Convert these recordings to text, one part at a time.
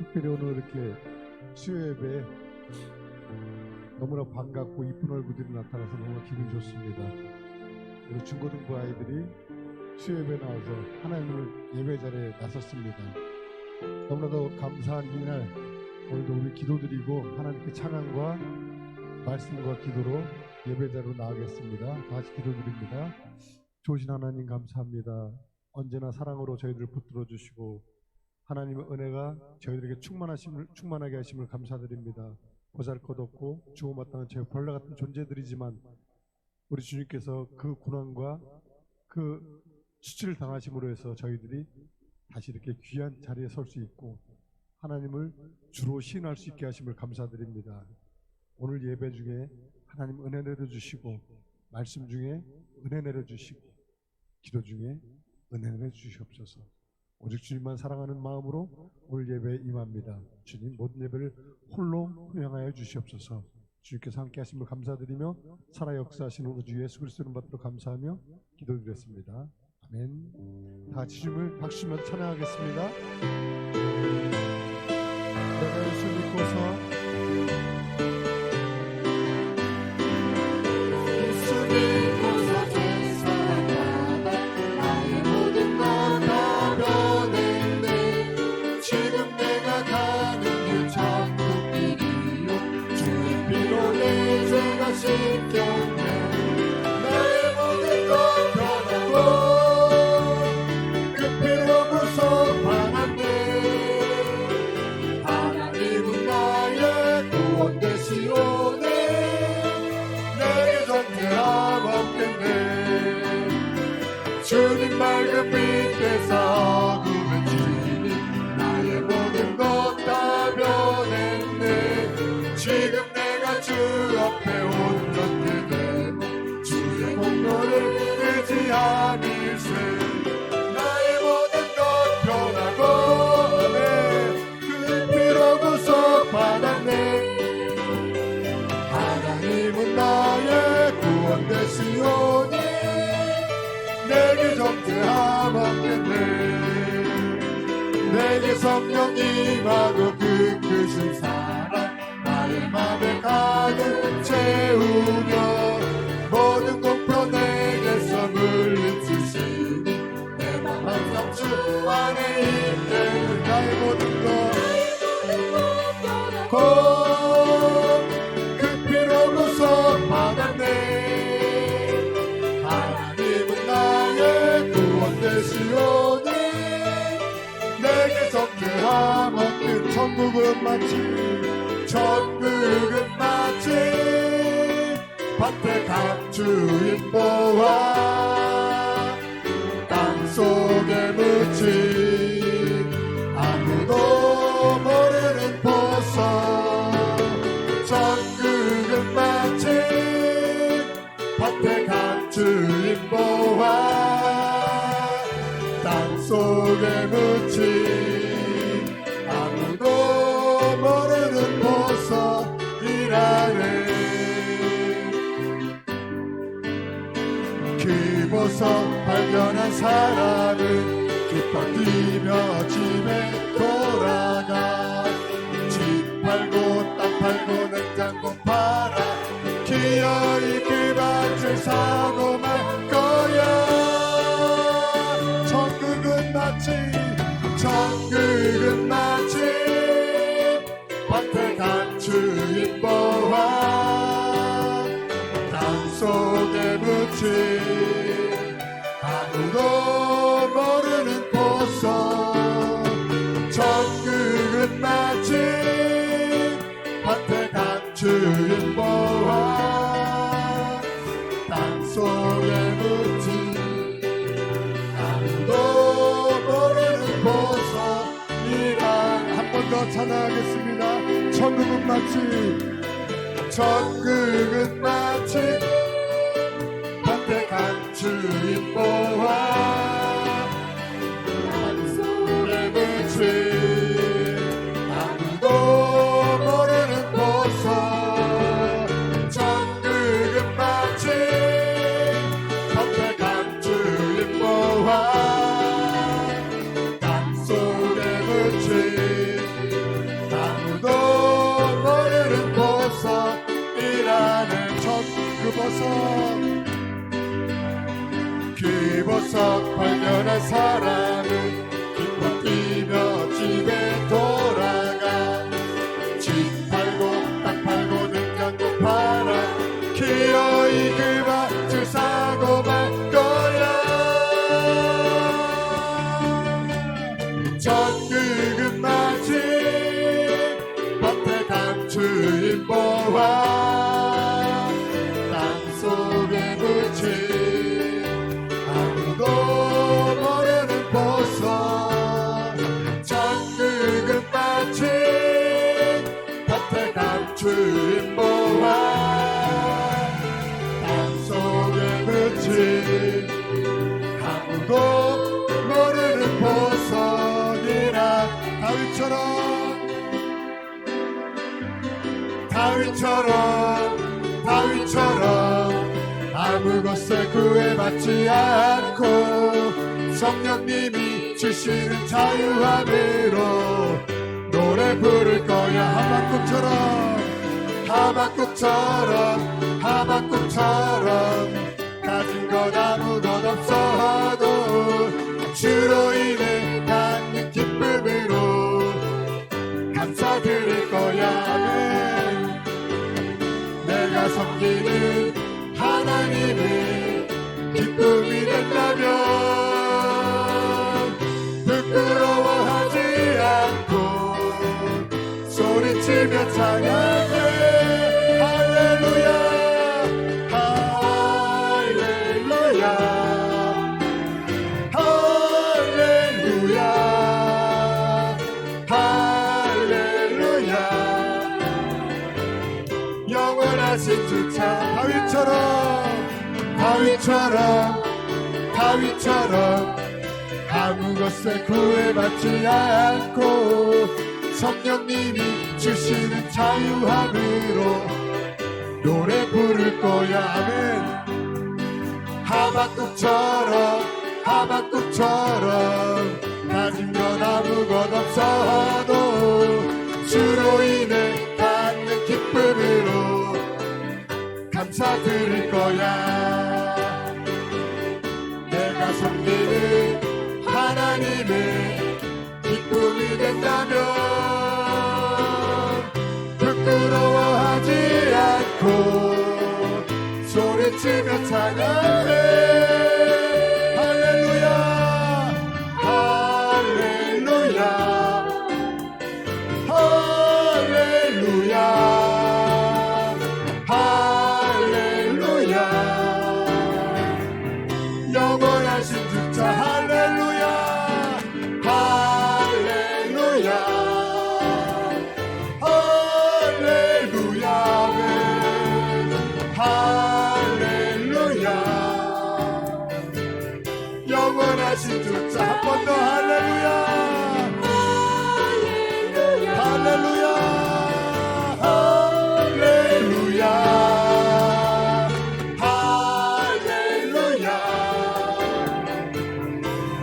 특별히 오늘 이렇게 수요예배에 너무나 반갑고 이쁜 얼굴들이 나타나서 너무 기분이 좋습니다. 우리 중고등부 아이들이 수요예배에 나와서 하나님을 예배 자리에 나섰습니다. 너무나도 감사한 이날, 오늘도 우리 기도드리고 하나님께 찬양과 말씀과 기도로 예배 자리로 나가겠습니다. 다 같이 기도드립니다. 좋으신 하나님 감사합니다. 언제나 사랑으로 저희들을 붙들어 주시고 하나님의 은혜가 저희들에게 충만하게 하심을 감사드립니다. 보잘것없고 주고마땅한 저희 벌레 같은 존재들이지만 우리 주님께서 그 고난과 그 수치를 당하심으로 해서 저희들이 다시 이렇게 귀한 자리에 설 수 있고 하나님을 주로 시인할 수 있게 하심을 감사드립니다. 오늘 예배 중에 하나님 은혜 내려주시고 말씀 중에 은혜 내려주시고 기도 중에 은혜 내려주시옵소서. 오직 주님만 사랑하는 마음으로 오늘 예배에 임합니다. 주님 모든 예배를 홀로 효양하여 주시옵소서. 주님께서 함께 하심을 감사드리며 살아 역사하시는 우리 주 예수 그리스도를 받도록 감사하며 기도드렸습니다. 아멘. 다 같이 주님을 박수 주면서 찬양하겠습니다. 내가 예수 믿고서 주님 맑은 빛에서 구는 주님이 나의 모든 것 다 변했네. 지금 내가 주 앞에 온전케 되고 주의 공로를 의지함일세. 나의 모든 것 변하고 그 피로 구속받았네. 하나님은 나의 구원 되시오니 내게 정죄함 없겠네. 내게 성령 임하고 그 크신 사랑 나의 맘에 가득 채우며 모든 공포 내게서 물리치시니 내 맘 항상 주 안에 있게. 나의 모든 것 그 피로 구속받았네. 되시오니 내게 정죄함 없는 천국은 마치 밭에 간 주인 보아 땅속에 묻힌 아무도 모르는 보석. 천국은 마치 밭에 간 주인 보아 속에 묻힌 아무도 모르는 보석이라네. 그 보석 발견한 사람은 기뻐 뛰며 집에 돌아가. 집 팔고 땅 팔고 냉장고 팔아 기어이 그 밭을 사고 말 거야. 천국은 마치 밭에 간 주인 보아 땅속에 묻힌 아무도 모르는 보석. 천국은 마치 밭에 간 주인 보아 땅속에 묻힌 한 번 더 찬양하겠습니다. 천국은 마치 밭에 간 주인 보아 땅속에 묻힌 아무도 모르는 보석. 천국은 마치 밭에 간 주인 보아 땅속에 묻힌 사람은 기뻐 뛰며 집에 돌아가. 집 팔고 땅 팔고 냉장고 팔아 기어이 그 밭을 사고 말 거야. 전국은 마치 밭에 감추인 보화 땅속에 묻힌 아무도 모르는 보석. 전국은 마치 밭에 감추인 보화 땅속에 묻힌 아무도 모르는 보석이라. 다윗처럼 아무 것에 구애받지 않고 성령님이 주시는 자유함으로 노래 부를 거야. 하박국처럼 가진 것 아무 것 없어도 주로 인해 갖는 기쁨으로 감사드릴 거야. 아멘. 내가 섬기는 하나님이 기쁨이 된다면 부끄러워하지 않고 소리치며 찬양해. 할렐루야 할렐루야 할렐루야 할렐루야. 영원하신 주 참. 다윗처럼 아무 것에 구애받지 않고 성령님이 주시는 자유함으로 노래 부를 거야. 아멘. 하박국처럼 가진 건 아무것 없어도 주로 인해 갖는 기쁨으로 감사드릴 거야. 내가 섬기는 하나님의 기쁨이 된다면 부끄러워하지 않고 소리치며 찬양해. 할렐루야 할렐루야 할렐루야 할렐루야. 영원하신 주자. 할렐루야 할렐루야 할렐루야 할렐루야. 영원하신 주자. 한 번 더. 할렐루야 할렐루야 할렐루야 할렐루야.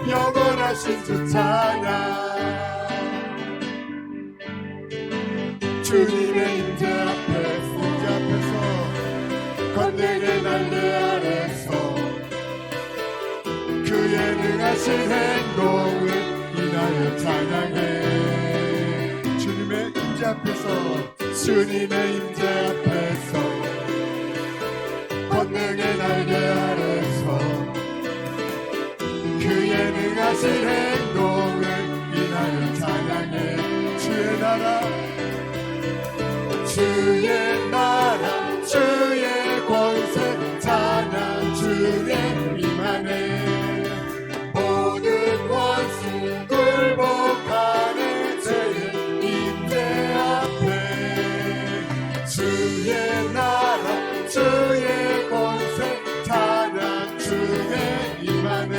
영원하신 주 찬양. 주님의 임재 앞에서 건네게 날개 아래서 그의 능하신 행동을 인하여 찬양해. 주님의 임재 앞에서 권능의 날개 아래서 그의 능하신 행동을 인하여 찬양해. 주의 나라 주의 권세 찬양. 주의 임하네. 모든 원수 굴복하네. 주의 임재 앞에 주의 나라 주의 권세 찬양. 주의 임하네.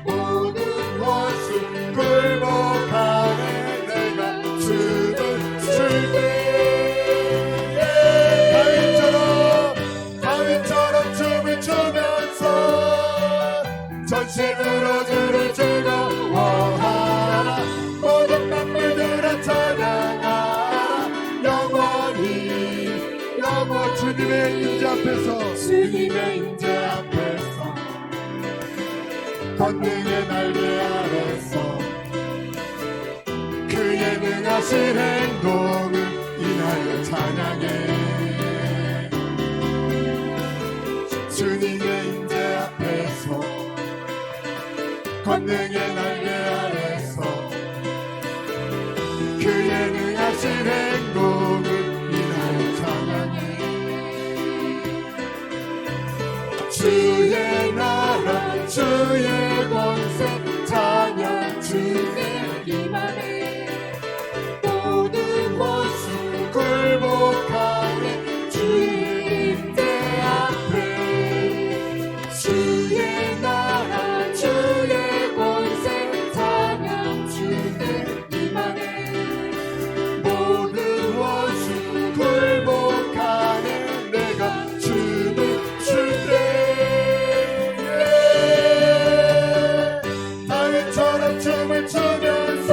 모든 원수 굴복하네. 내가 주를 즐겨. 다윗처럼 춤을 추면서 전심으로 주를 즐거워하라. 모든 만물들아 찬양하라. 영원히 주님의 임재 앞에서 권능의 날개 아래서 그의 능하신 행동을 인하여 찬양해. 주님의 임재 앞에서 권능의 날개 아래서 그의 능하신 행동을 인하여 찬양해. 주의 나라 주의 권세 찬양 주의 임하네. 모든 원수 굴복하네. 주의 임재 앞에 주의 나라 주의 권세 찬양 주의 임하네. 모든 원수 굴복하네. 내가 춤을 출때 다윗처럼 춤을 추면서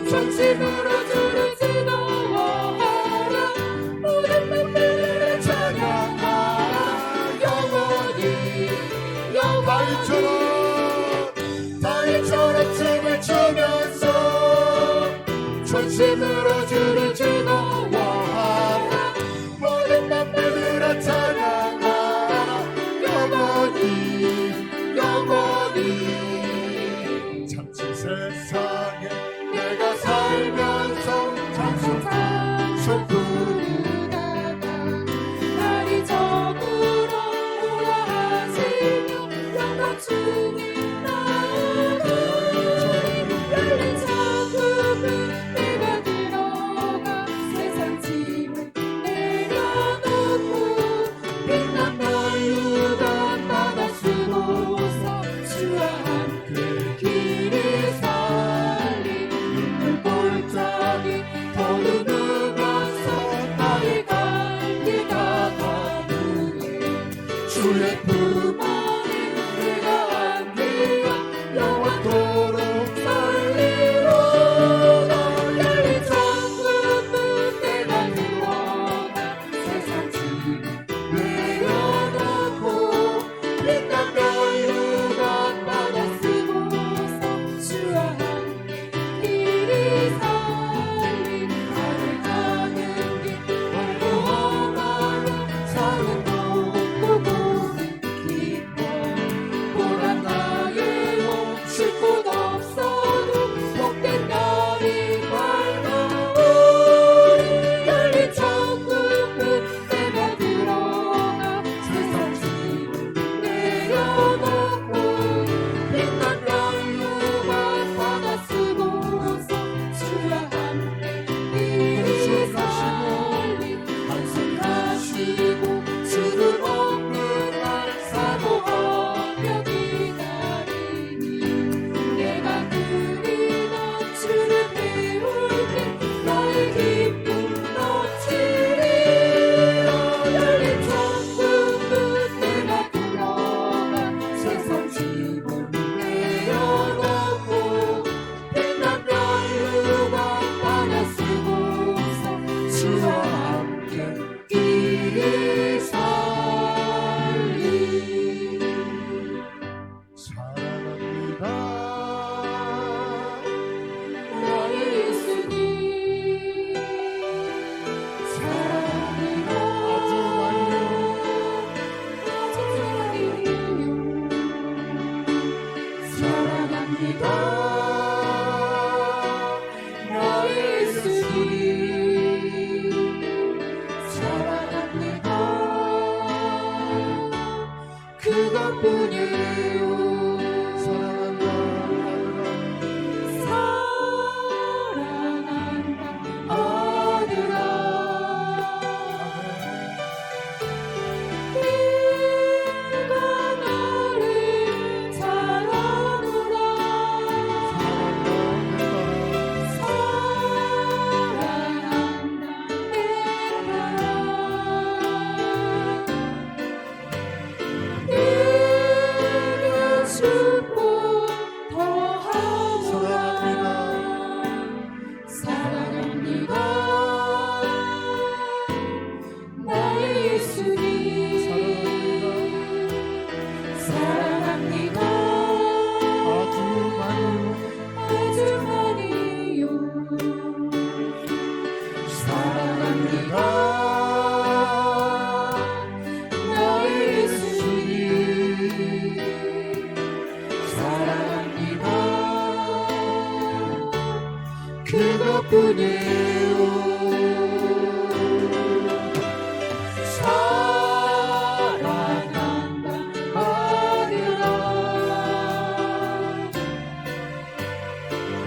전심으로 주를 즐거워하라. 모든 맘들을 찬양하라. 영원히 다윗처럼 춤을 추면서 전심으로 주를 즐거워하라. 모든 맘들을 찬양하라. 영원히 참치 세상에 내가 살면서 장소뿐이라다. 날이 적으로 우아하시며 영광 중에 나오니 열린 창문을 내가 들어가 세상 짐을 내려놓고 빛난 너희가 받아 쓰고서 주와 함께 길을 살리. 눈물 골짜기 걸으면서 나의 갈길 다가오네. 주의 품 안에 내가 안기야 영원토록 살리로다. 열린 창문문 내가 들어가 세상 짐을 내려놓고 빛난 너희가 받아 쓰고서 주와 함께 길을 살리. 나를 가는 길 멀고 험하고 사는 곳 보고 그것뿐이에요. 사랑한다 하늘아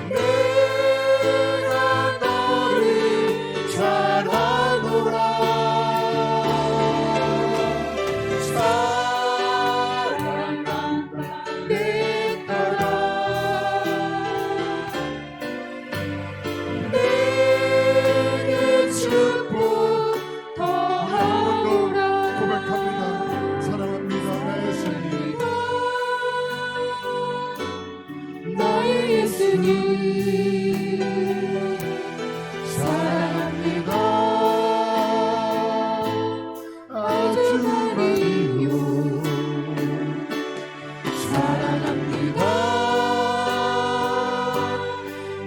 내가 너를 사랑하노라. 사랑한다 내 딸아 내게 축복 더하노라. 고백합니다. 사랑합니다 내 예수님. 나의 예수님 사랑합니다. 아주 많이요 사랑합니다.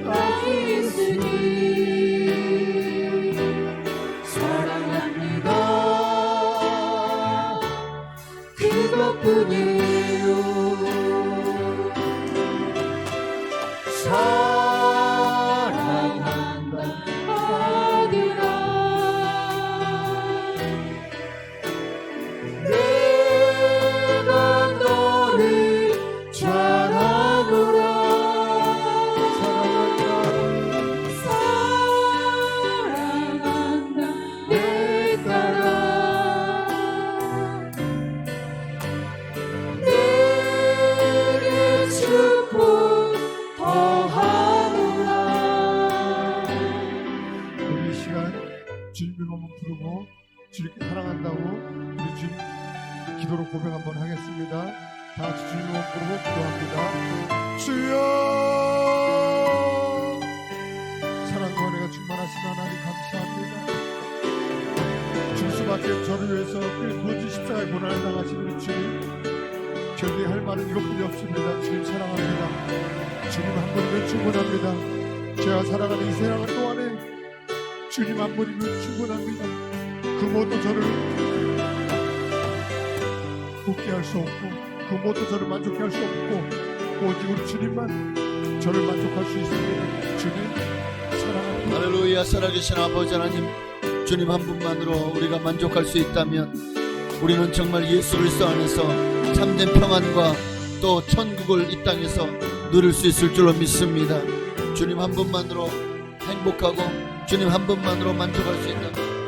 나의 예수님 사랑합니다. 그것뿐이에요. 사랑한다 아들아 내가 너를 사랑하노라. 사랑한다 내 딸아 내게 축복 더하노라. 우리 이 시간 주님을 한번 부르고 주님께 사랑한다고 우리 주님 기도로 고백 한번 하겠습니다. 다 같이 주님을 한번 부르고 기도합니다. 주여 사랑과 은혜가 충만하신 하나님 감사합니다. 주수밖에 저를 위해서 굳이 십자가의 고난을 당하신 우리 주님 저에게 할 말은 이것뿐이 없습니다. 주님 사랑합니다. 주님 한 분이면 충분합니다. 제가 살아가는 이 세상 동안에 주님 한 분이면 충분합니다. 그 무엇도 저를 웃게 할 수 없고 그 무엇도 저를 만족해 할 수 없고 오직 우리 주님만 저를 만족할 수 있습니다. 주님 사랑합니다. 할렐루야. 살아계신 아버지 하나님, 주님 한 분만으로 우리가 만족할 수 있다면 우리는 정말 예수 그리스도 안에서 참된 평안과 또 천국을 이 땅에서 누릴 수 있을 줄로 믿습니다. 주님 한 분만으로 행복하고 주님 한 분만으로 만족할 수 있다면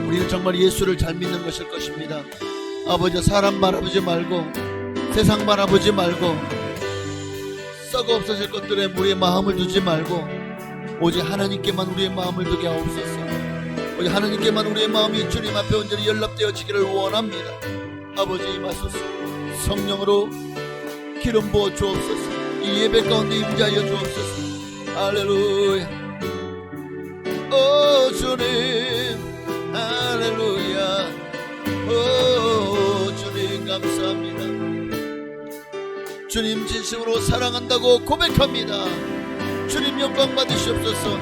우리는 정말 예수를 잘 믿는 것일 것입니다. 아버지, 사람 바라보지 말고 세상 바라보지 말고 썩어 없어질 것들에 우리의 마음을 두지 말고 오직 하나님께만 우리의 마음을 두게 하옵소서. 오직 하나님께만 우리의 마음이 주님 앞에 온전히 연락되어지기를 원합니다. 아버지, 임하소서. 성령으로 기름 부어 주옵소서. 이 예배 가운데 임재하여 주옵소서. 할렐루야. 오 주님, 할렐루야. 오 주님 감사합니다. 주님 진심으로 사랑한다고 고백합니다. 주님 영광 받으시옵소서.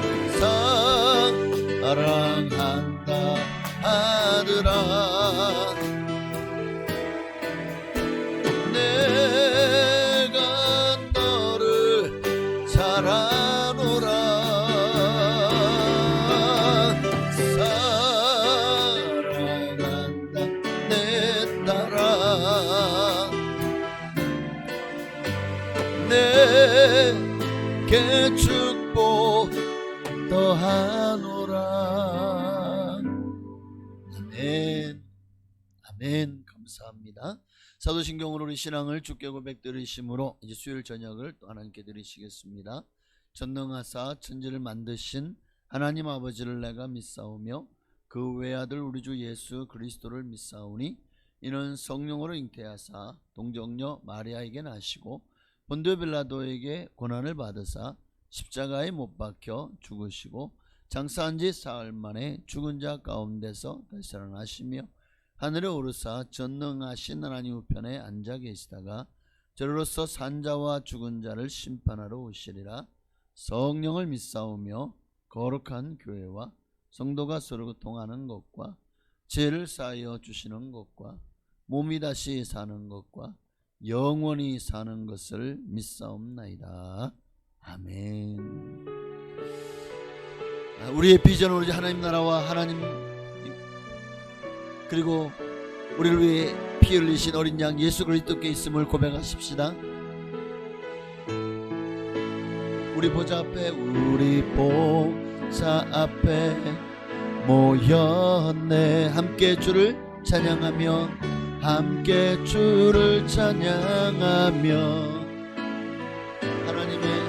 사랑한다 아들아 내가 너를 사랑하노라. 사랑한다 내 딸아 내게 축복 더하노라. 아멘. 아멘. 감사합니다. 사도신경으로 우리 신앙을 주께 고백드리심으로 이제 수요일 저녁을 또 하나님께 드리시겠습니다. 전능하사 천지를 만드신 하나님 아버지를 내가 믿사오며 그 외아들 우리 주 예수 그리스도를 믿사오니 이는 성령으로 잉태하사 동정녀 마리아에게 나시고 본디오 빌라도에게 고난을 받으사 십자가에 못 박혀 죽으시고 장사한 지 사흘 만에 죽은 자 가운데서 다시 살아나시며 하늘에 오르사 전능하신 하나님 우편에 앉아 계시다가 저로서 산자와 죽은 자를 심판하러 오시리라. 성령을 믿사오며 거룩한 교회와 성도가 서로 통하는 것과 죄를 사하여 주시는 것과 몸이 다시 사는 것과 영원히 사는 것을 믿사옵나이다. 아멘. 우리의 비전은 오직 하나님 나라와 하나님 그리고 우리를 위해 피 흘리신 어린 양 예수 그리스도께 있음을 고백하십시다. 우리 보좌 앞에 모였네. 함께 주를 찬양하며 함께 주를 찬양하며 하나님의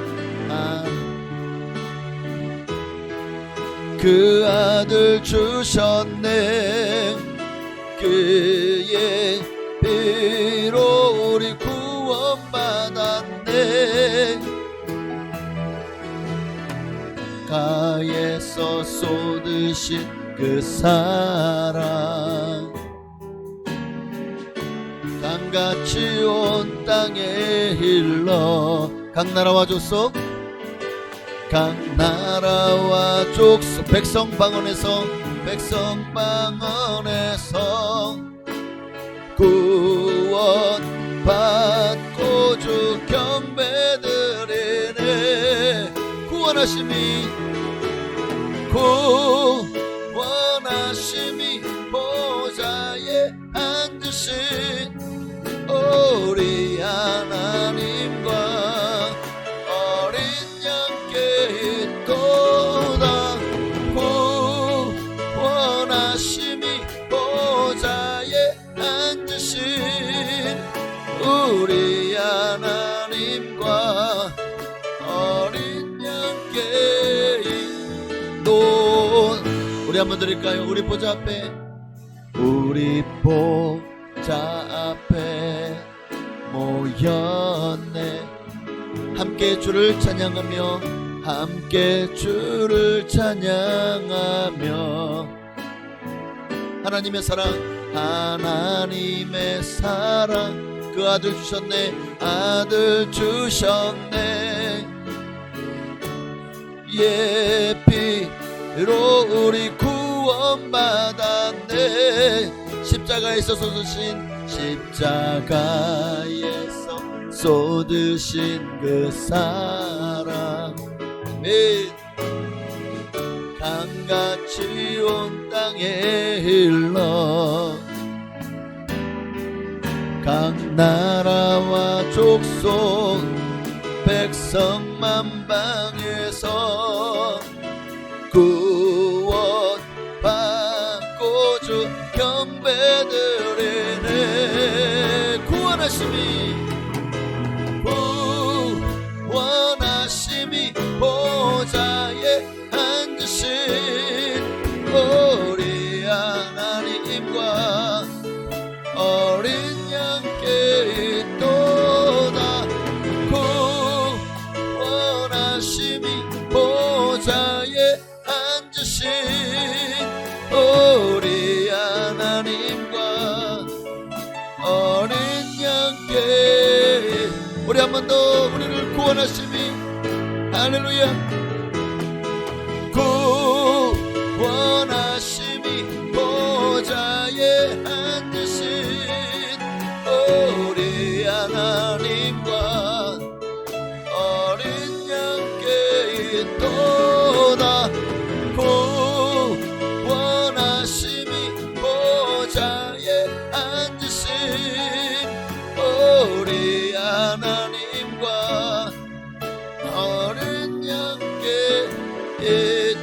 그 아들 주셨네. 그의 피로 우리 구원받았네. 가에서 쏟으신 그 사랑 강같이 온 땅에 흘러 각 나라와 족속 백성 방언에서 구원 받고 주 경배드리네. 구원하심이 보좌에 앉으신 우리 하나님과 어린 양께 있도다. 구원하심이 보좌에 앉으신 우리 하나님과 어린 양께 있도. 우리 한번 드릴까요? 우리 보좌 앞에 모였네. 함께 주를 찬양하며 하나님의 사랑 그 아들 주셨네. 예피로 우리 구원받았네. 십자가에서 쏟으신 그 사랑 강같이 온 땅에 흘러 각 나라와 족속 백성 만방에서 구원 받고 주 경배드리네. 구원하심이 보좌에 앉으신 우리 하나님과 어린 양께 있도다. 구원하심이 보좌에 앉으신 우리 하나님과 어린 양께. 우리 한 번 더 우리를 구원하심이 할렐루야. 구원하심이 보좌에 앉으신 우리 하나님과 어린 양께 있도다. 구원하심이 보좌에 앉으신 우리 하나님과 어린 양께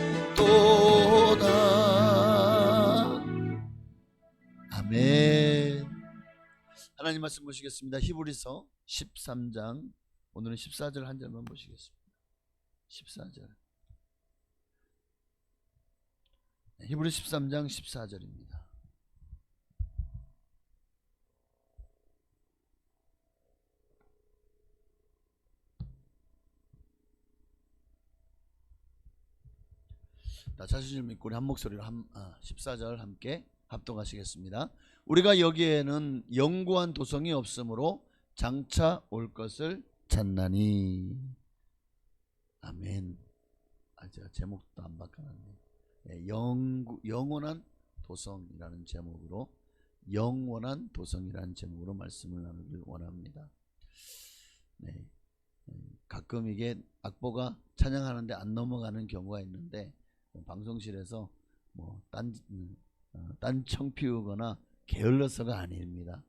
있도다. 아멘. 하나님 말씀 보시겠습니다. 히브리서 13장 오늘은 14절 한 절만 보시겠습니다. 14절. 히브리 13장 14절입니다. 자신을 믿고 우리 한 목소리로 14절 함께 합독하시겠습니다. 우리가 여기에는 영구한 도성이 없으므로 장차 올 것을 찾나니. 아멘. 제가 제목도 안 바꿔놨네요. 영원한 도성이라는 제목으로 말씀을 나누길 원합니다. 가끔 이게 악보가 찬양하는데 안 넘어가는 경우가 있는데 방송실에서 딴청 피우거나 게을러서가 아닙니다.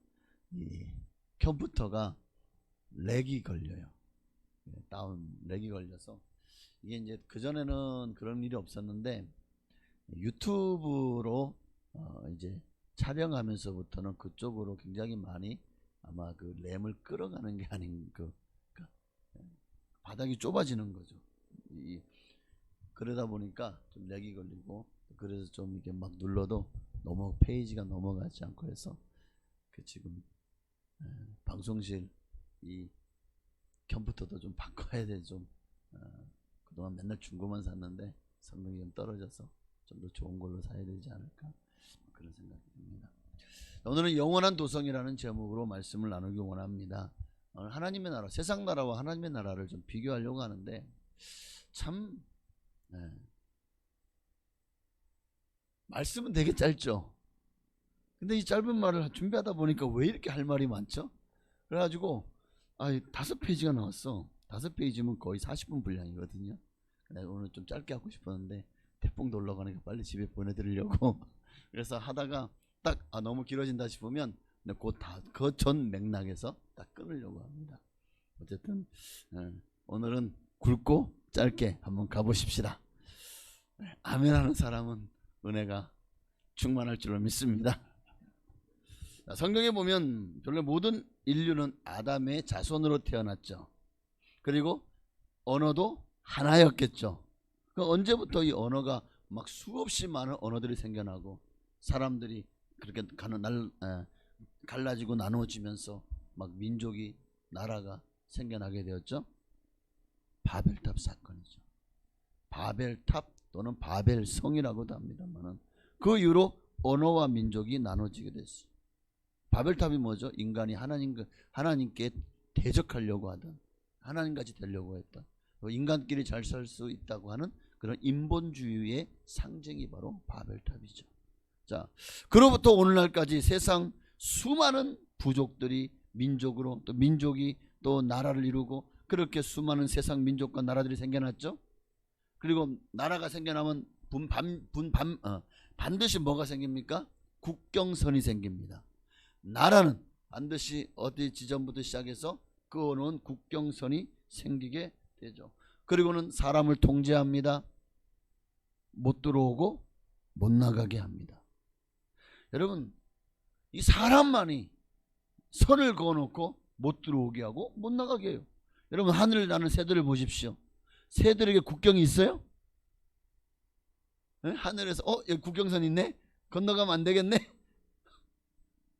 이 컴퓨터가 렉이 걸려요. 렉이 걸려서 이게 이제 그전에는 그런 일이 없었는데 유튜브로 이제 촬영하면서부터는 그쪽으로 굉장히 많이 아마 그 램을 끌어가는 게 아닌 바닥이 좁아지는 거죠. 그러다 보니까 좀 렉이 걸리고 그래서 좀 이게 막 눌러도 페이지가 넘어가지 않고 해서 지금 방송실 이 컴퓨터도 좀 바꿔야 돼. 좀 그동안 맨날 중고만 샀는데 성능이 좀 떨어져서 좀 더 좋은 걸로 사야 되지 않을까 그런 생각이 듭니다. 오늘은 영원한 도성이라는 제목으로 말씀을 나누기 원합니다. 하나님의 나라, 세상 나라와 하나님의 나라를 좀 비교하려고 하는데 참 말씀은 되게 짧죠. 근데 이 짧은 말을 준비하다 보니까 왜 이렇게 할 말이 많죠? 그래가지고 5페이지가 나왔어. 5페이지면 거의 40분 분량이거든요. 내가 오늘 좀 짧게 하고 싶었는데 태풍도 올라가니까 빨리 집에 보내드리려고 그래서 하다가 딱 너무 길어진다 싶으면 그 전 맥락에서 딱 끊으려고 합니다. 어쨌든 오늘은 굵고 짧게 한번 가보십시다. 아멘 하는 사람은 은혜가 충만할 줄로 믿습니다. 성경에 보면 본래 모든 인류는 아담의 자손으로 태어났죠. 그리고 언어도 하나였겠죠. 언제부터 이 언어가 막 수없이 많은 언어들이 생겨나고 사람들이 그렇게 갈라지고 나누어지면서 막 민족이 나라가 생겨나게 되었죠. 바벨탑 사건이죠. 바벨탑 또는 바벨성이라고도 합니다만은 그 이후로 언어와 민족이 나눠지게 됐어요. 바벨탑이 뭐죠? 인간이 하나님께 대적하려고 하던, 하나님같이 되려고 했던, 인간끼리 잘 살 수 있다고 하는 그런 인본주의의 상징이 바로 바벨탑이죠. 자, 그로부터 오늘날까지 세상 수많은 부족들이 민족으로, 또 민족이 또 나라를 이루고 그렇게 수많은 세상 민족과 나라들이 생겨났죠. 그리고 나라가 생겨나면 반드시 뭐가 생깁니까? 국경선이 생깁니다. 나라는 반드시 어디 지점부터 시작해서 그어놓은 국경선이 생기게 되죠. 그리고는 사람을 통제합니다. 못 들어오고 못 나가게 합니다. 여러분, 이 사람만이 선을 그어놓고 못 들어오게 하고 못 나가게 해요. 여러분, 하늘을 나는 새들을 보십시오. 새들에게 국경이 있어요? 하늘에서 여기 국경선 있네? 건너가면 안 되겠네?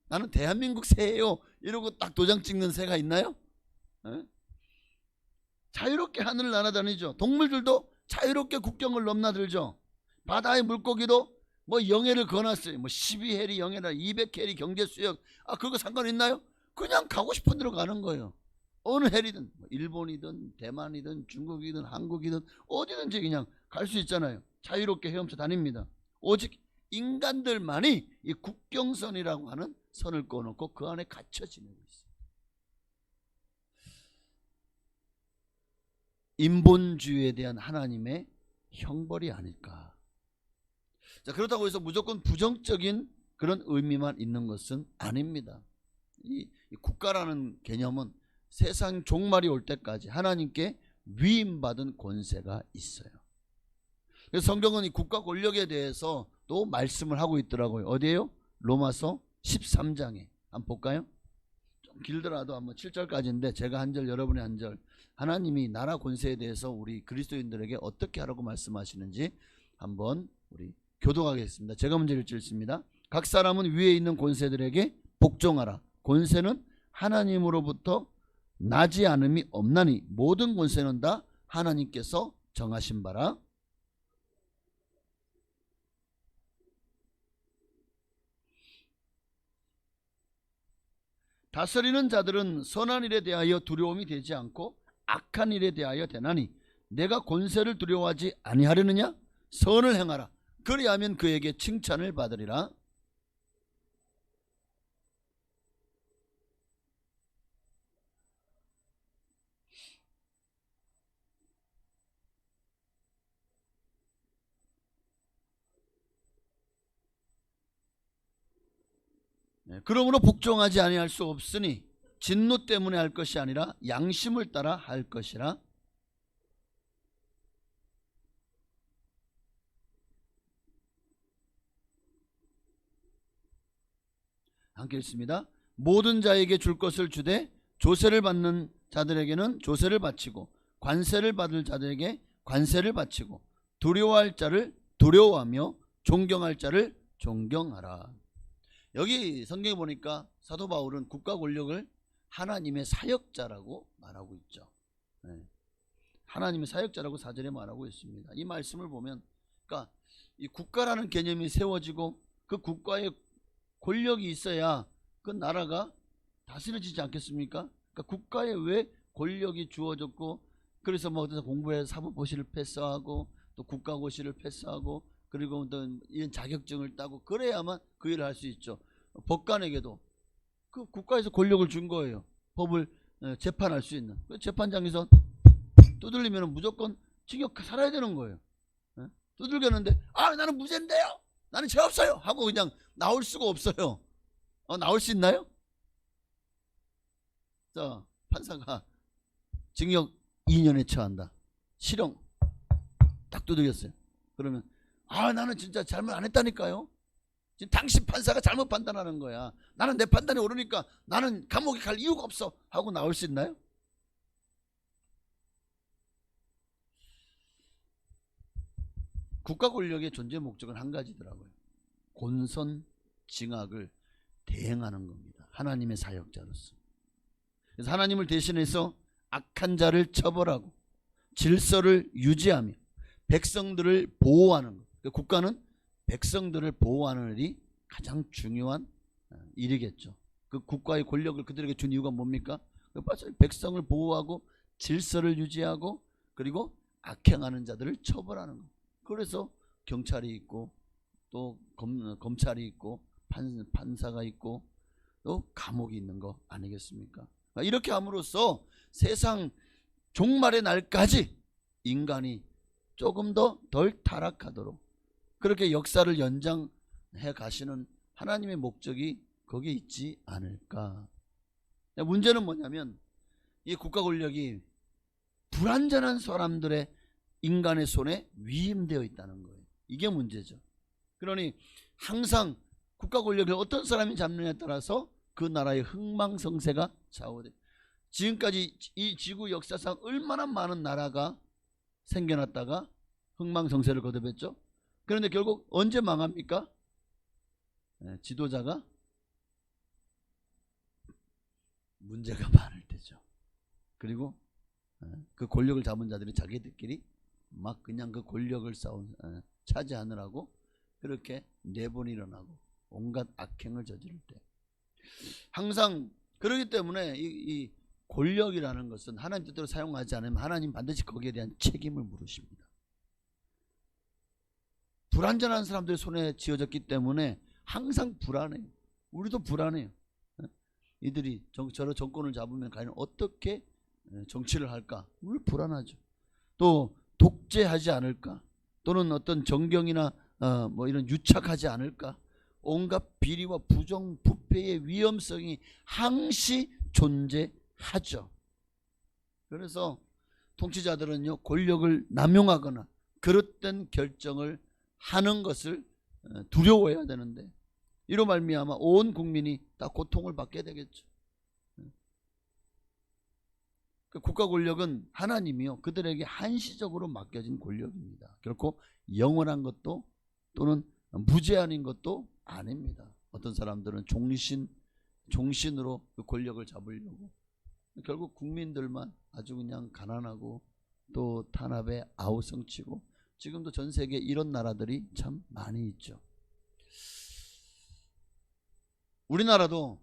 나는 대한민국 새예요 이러고 딱 도장 찍는 새가 있나요? 자유롭게 하늘을 날아다니죠. 동물들도 자유롭게 국경을 넘나들죠. 바다의 물고기도 영해를 그어놨어요. 12해리 영해라 200해리 경제수역 그거 상관있나요? 그냥 가고 싶은 데로 가는 거예요. 어느 해리든 일본이든 대만이든 중국이든 한국이든 어디든지 그냥 갈 수 있잖아요. 자유롭게 헤엄쳐 다닙니다. 오직 인간들만이 이 국경선이라고 하는 선을 꺼놓고 그 안에 갇혀 지내고 있어요. 인본주의에 대한 하나님의 형벌이 아닐까. 자, 그렇다고 해서 무조건 부정적인 그런 의미만 있는 것은 아닙니다. 이 국가라는 개념은 세상 종말이 올 때까지 하나님께 위임받은 권세가 있어요. 그래서 성경은 이 국가 권력에 대해서 또 말씀을 하고 있더라고요. 어디에요? 로마서 13장에 한번 볼까요? 좀 길더라도 한번 7절까지인데 제가 한 절 여러분이 한 절, 하나님이 나라 권세에 대해서 우리 그리스도인들에게 어떻게 하라고 말씀하시는지 한번 우리 교독하겠습니다. 제가 먼저 읽겠습니다. 각 사람은 위에 있는 권세들에게 복종하라. 권세는 하나님으로부터 나지 않음이 없나니 모든 권세는 다 하나님께서 정하신 바라. 다스리는 자들은 선한 일에 대하여 두려움이 되지 않고 악한 일에 대하여 되나니 내가 권세를 두려워하지 아니하려느냐? 선을 행하라. 그리하면 그에게 칭찬을 받으리라. 그러므로 복종하지 아니할 수 없으니 진노 때문에 할 것이 아니라 양심을 따라 할 것이라. 함께 읽습니다. 모든 자에게 줄 것을 주되 조세를 받는 자들에게는 조세를 바치고 관세를 받을 자들에게 관세를 바치고 두려워할 자를 두려워하며 존경할 자를 존경하라. 여기 성경에 보니까 사도 바울은 국가 권력을 하나님의 사역자라고 말하고 있죠. 하나님의 사역자라고 4절에 말하고 있습니다. 이 말씀을 보면, 그러니까 이 국가라는 개념이 세워지고 그 국가의 권력이 있어야 그 나라가 다스려지지 않겠습니까? 그러니까 국가에 왜 권력이 주어졌고, 그래서 뭐 어떤 공부해서 사법고시를 패스하고 또 국가고시를 패스하고 그리고 어떤 이런 자격증을 따고 그래야만 그 일을 할 수 있죠. 법관에게도 그 국가에서 권력을 준 거예요. 법을 재판할 수 있는. 재판장에서 두들리면 무조건 징역 살아야 되는 거예요. 두들겼는데 나는 무죄인데요, 나는 죄 없어요 하고 그냥 나올 수가 없어요. 나올 수 있나요? 자, 판사가 징역 2년에 처한다. 실형 딱 두들겼어요. 그러면 나는 진짜 잘못 안 했다니까요. 지금 당신 판사가 잘못 판단하는 거야. 나는 내 판단이 옳으니까 나는 감옥에 갈 이유가 없어 하고 나올 수 있나요? 국가 권력의 존재 목적은 한 가지더라고요. 곤선징악을 대행하는 겁니다. 하나님의 사역자로서. 그래서 하나님을 대신해서 악한 자를 처벌하고 질서를 유지하며 백성들을 보호하는 것. 국가는 백성들을 보호하는 일이 가장 중요한 일이겠죠. 그 국가의 권력을 그들에게 준 이유가 뭡니까? 백성을 보호하고 질서를 유지하고 그리고 악행하는 자들을 처벌하는 것. 그래서 경찰이 있고 또 검찰이 있고 판사가 있고 또 감옥이 있는 거 아니겠습니까? 이렇게 함으로써 세상 종말의 날까지 인간이 조금 더 덜 타락하도록 그렇게 역사를 연장해 가시는 하나님의 목적이 거기에 있지 않을까. 문제는 뭐냐면 이 국가 권력이 불완전한 사람들의 인간의 손에 위임되어 있다는 거예요. 이게 문제죠. 그러니 항상 국가 권력을 어떤 사람이 잡느냐에 따라서 그 나라의 흥망성쇠가 좌우돼요. 지금까지 이 지구 역사상 얼마나 많은 나라가 생겨났다가 흥망성쇠를 거듭했죠. 그런데 결국 언제 망합니까? 지도자가 문제가 많을 때죠. 그리고 그 권력을 잡은 자들이 자기들끼리 막 그냥 그 권력을 차지하느라고 그렇게 내분이 일어나고 온갖 악행을 저지를 때, 항상 그렇기 때문에 이 권력이라는 것은 하나님 뜻대로 사용하지 않으면 하나님 반드시 거기에 대한 책임을 물으십니다. 불완전한 사람들의 손에 쥐어졌기 때문에 항상 불안해요. 우리도 불안해요. 이들이 저런 정권을 잡으면 과연 어떻게 정치를 할까? 우리 불안하죠. 또 독재하지 않을까? 또는 어떤 정경이나 뭐 이런 유착하지 않을까? 온갖 비리와 부정 부패의 위험성이 항시 존재하죠. 그래서 통치자들은요, 권력을 남용하거나 그릇된 결정을 하는 것을 두려워해야 되는데, 이로 말미암아 온 국민이 다 고통을 받게 되겠죠. 그 국가 권력은 하나님이요, 그들에게 한시적으로 맡겨진 권력입니다. 결코 영원한 것도 또는 무제한인 것도 아닙니다. 어떤 사람들은 종신으로 그 권력을 잡으려고 결국 국민들만 아주 그냥 가난하고 또 탄압에 아우성치고, 지금도 전 세계에 이런 나라들이 참 많이 있죠. 우리나라도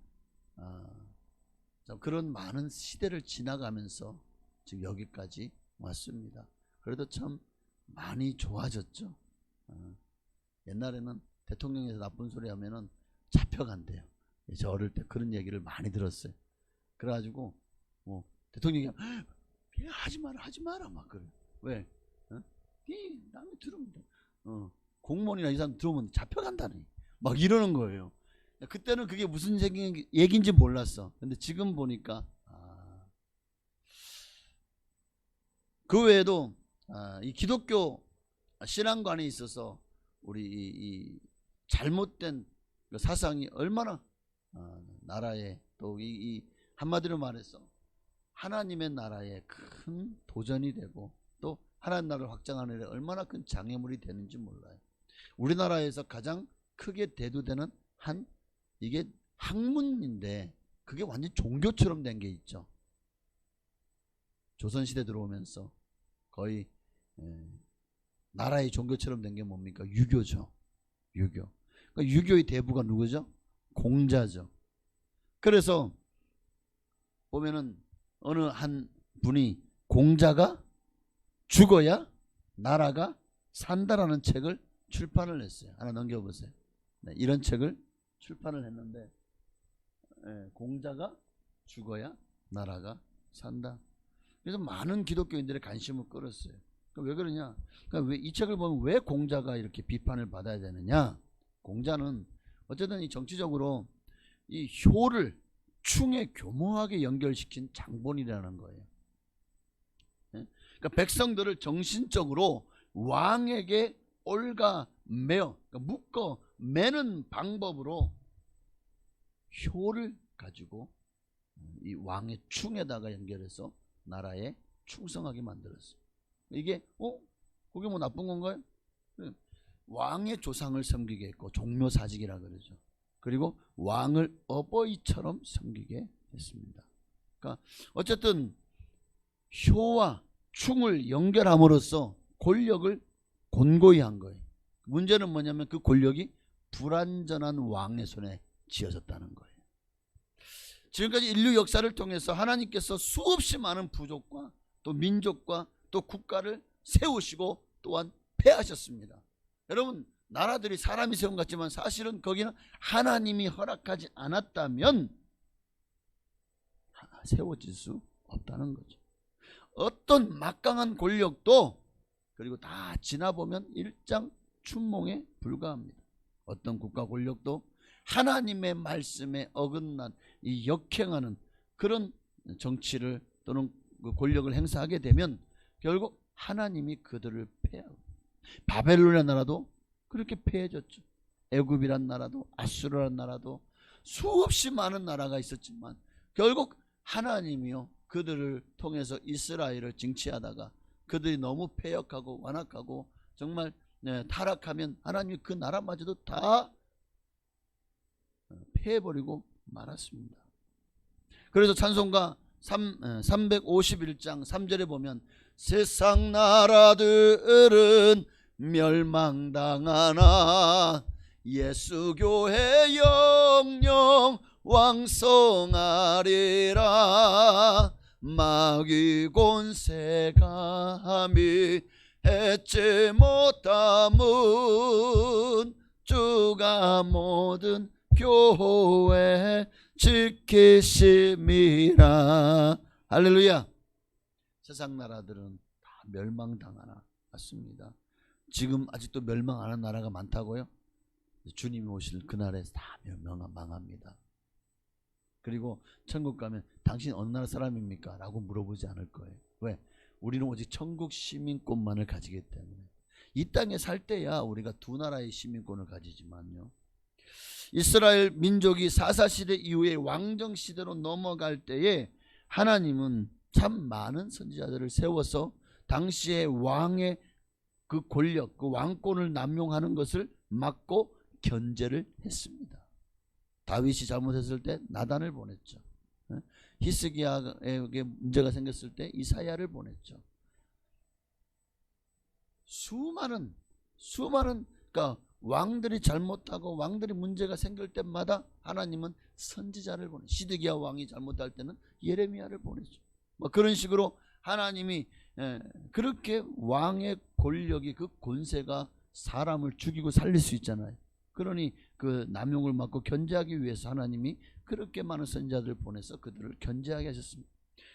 그런 많은 시대를 지나가면서 지금 여기까지 왔습니다. 그래도 참 많이 좋아졌죠. 옛날에는 대통령에서 나쁜 소리 하면은 잡혀간대요. 저 어릴 때 그런 얘기를 많이 들었어요. 그래가지고 뭐 대통령이 하지 마라 막 그래. 왜? 남이 들으면 공무원이나 이 사람 들어오면 잡혀간다니 막 이러는 거예요. 그때는 그게 무슨 얘기인지 몰랐어. 근데 지금 보니까 그 외에도 이 기독교 신앙관에 있어서 우리 이 잘못된 그 사상이 얼마나 나라에 또 이 한마디로 말해서 하나님의 나라에 큰 도전이 되고 또 하나님 나라를 확장하는 데 얼마나 큰 장애물이 되는지 몰라요. 우리나라에서 가장 크게 대두되는 이게 학문인데 그게 완전 종교처럼 된 게 있죠. 조선시대 들어오면서 거의 나라의 종교처럼 된 게 뭡니까? 유교죠. 유교. 그러니까 유교의 대부가 누구죠? 공자죠. 그래서 보면은 어느 한 분이 공자가 죽어야 나라가 산다라는 책을 출판을 했어요. 하나 넘겨보세요. 네, 이런 책을 출판을 했는데 공자가 죽어야 나라가 산다. 그래서 많은 기독교인들의 관심을 끌었어요. 왜 그러냐? 그러니까 이 책을 보면 왜 공자가 이렇게 비판을 받아야 되느냐? 공자는 어쨌든 이 정치적으로 이 효를 충에 교묘하게 연결시킨 장본이라는 거예요. 그러니까 백성들을 정신적으로 왕에게 올가 매어, 그러니까 묶어 매는 방법으로 효를 가지고 이 왕의 충에다가 연결해서 나라에 충성하게 만들었어요. 이게 그게 뭐 나쁜 건가요? 왕의 조상을 섬기게 했고 종묘사직이라 그러죠. 그리고 왕을 어버이처럼 섬기게 했습니다. 그러니까 어쨌든 효와 충을 연결함으로써 권력을 곤고히 한 거예요. 문제는 뭐냐면 그 권력이 불완전한 왕의 손에 쥐어졌다는 거예요. 지금까지 인류 역사를 통해서 하나님께서 수없이 많은 부족과 또 민족과 또 국가를 세우시고 또한 패하셨습니다. 여러분, 나라들이 사람이 세운 것 같지만 사실은 거기는 하나님이 허락하지 않았다면 세워질 수 없다는 거죠. 어떤 막강한 권력도 그리고 다 지나보면 일장춘몽에 불과합니다. 어떤 국가 권력도 하나님의 말씀에 어긋난 이 역행하는 그런 정치를 또는 그 권력을 행사하게 되면 결국 하나님이 그들을 패하고, 바벨론의 나라도 그렇게 패해졌죠. 애굽이란 나라도 아수르란 나라도 수없이 많은 나라가 있었지만 결국 하나님이요 그들을 통해서 이스라엘을 징치하다가 그들이 너무 패역하고 완악하고 정말 타락하면 하나님이 그 나라마저도 다 패해버리고 말았습니다. 그래서 찬송가 351장 3절에 보면 세상 나라들은 멸망당하나 예수교회 영영 왕성하리라. 마귀 권세가 감히 해치 못함은 주가 모든 교회 지키심이라. 할렐루야. 세상 나라들은 다 멸망당하나 맞습니다. 지금 아직도 멸망 안 한 나라가 많다고요? 주님이 오실 그날에 다 망합니다. 그리고 천국 가면 당신 어느 나라 사람입니까? 라고 물어보지 않을 거예요. 왜? 우리는 오직 천국 시민권만을 가지기 때문에. 이 땅에 살 때야 우리가 두 나라의 시민권을 가지지만요, 이스라엘 민족이 사사시대 이후에 왕정시대로 넘어갈 때에 하나님은 참 많은 선지자들을 세워서 당시의 왕의 그 권력, 그 왕권을 남용하는 것을 막고 견제를 했습니다. 다윗이 잘못했을 때 나단을 보냈죠. 히스기야에게 문제가 생겼을 때 이사야를 보냈죠. 수많은 그러니까 왕들이 잘못하고 왕들이 문제가 생길 때마다 하나님은 선지자를 보내. 시드기야 왕이 잘못할 때는 예레미야를 보내죠. 뭐 그런 식으로 하나님이 그렇게 왕의 권력이 그 권세가 사람을 죽이고 살릴 수 있잖아요. 그러니 그 남용을 막고 견제하기 위해서 하나님이 그렇게 많은 선지자들을 보내서 그들을 견제하게 하셨습니다.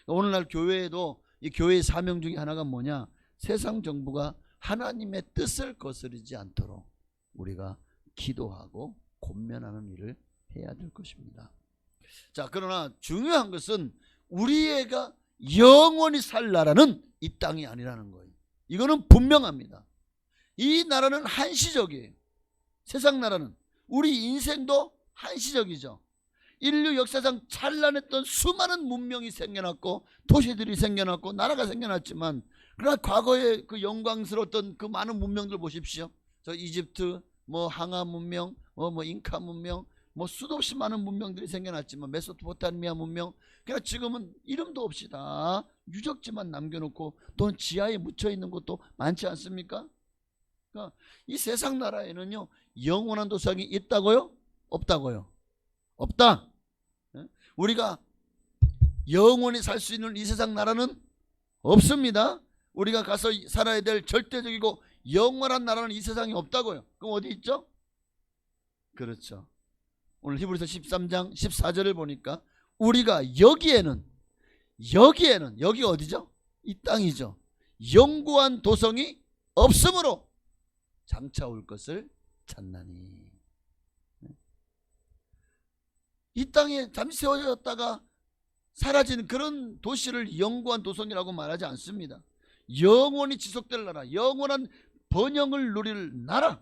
오늘날 교회에도 이 교회의 사명 중에 하나가 뭐냐? 세상 정부가 하나님의 뜻을 거스르지 않도록 우리가 기도하고 권면하는 일을 해야 될 것입니다. 자, 그러나 중요한 것은 우리 애가 영원히 살 나라는 이 땅이 아니라는 거예요. 이거는 분명합니다. 이 나라는 한시적이에요. 세상 나라는. 우리 인생도 한시적이죠. 인류 역사상 찬란했던 수많은 문명이 생겨났고 도시들이 생겨났고 나라가 생겨났지만, 그러나 과거에 그 영광스러웠던 그 많은 문명들 보십시오. 저 이집트, 뭐 항아 문명, 뭐 잉카 문명, 뭐 수도 없이 많은 문명들이 생겨났지만, 메소포타미아 문명, 그러나 지금은 이름도 없이 다 유적지만 남겨놓고 또는 지하에 묻혀 있는 것도 많지 않습니까? 그러니까 이 세상 나라에는요, 영원한 도성이 있다고요? 없다고요? 없다. 우리가 영원히 살 수 있는 이 세상 나라는 없습니다. 우리가 가서 살아야 될 절대적이고 영원한 나라는 이 세상에 없다고요. 그럼 어디 있죠? 그렇죠. 오늘 히브리서 13장 14절을 보니까 우리가 여기에는 여기 어디죠? 이 땅이죠. 영구한 도성이 없으므로 장차 올 것을 찾나니. 이 땅에 잠시 세워졌다가 사라진 그런 도시를 영구한 도성이라고 말하지 않습니다. 영원히 지속될 나라, 영원한 번영을 누릴 나라,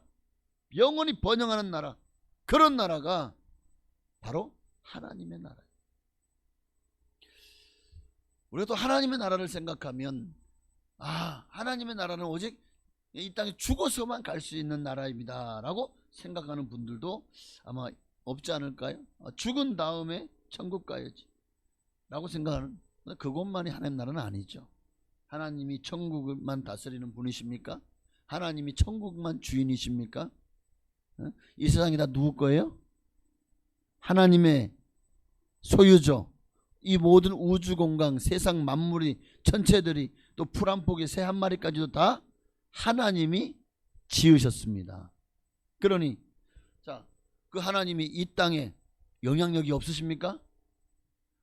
영원히 번영하는 나라, 그런 나라가 바로 하나님의 나라예요. 우리가 또 하나님의 나라를 생각하면, 하나님의 나라는 오직 이 땅에 죽어서만 갈 수 있는 나라입니다 라고 생각하는 분들도 아마 없지 않을까요? 죽은 다음에 천국 가야지 라고 생각하는, 그것만이 하나님 나라는 아니죠. 하나님이 천국만 다스리는 분이십니까? 하나님이 천국만 주인이십니까? 이 세상이 다 누구 거예요? 하나님의 소유죠. 이 모든 우주 공간, 세상 만물이, 천체들이, 또 풀 한 폭의 새 한 마리까지도 다 하나님이 지으셨습니다. 그러니 자, 그 하나님이 이 땅에 영향력이 없으십니까?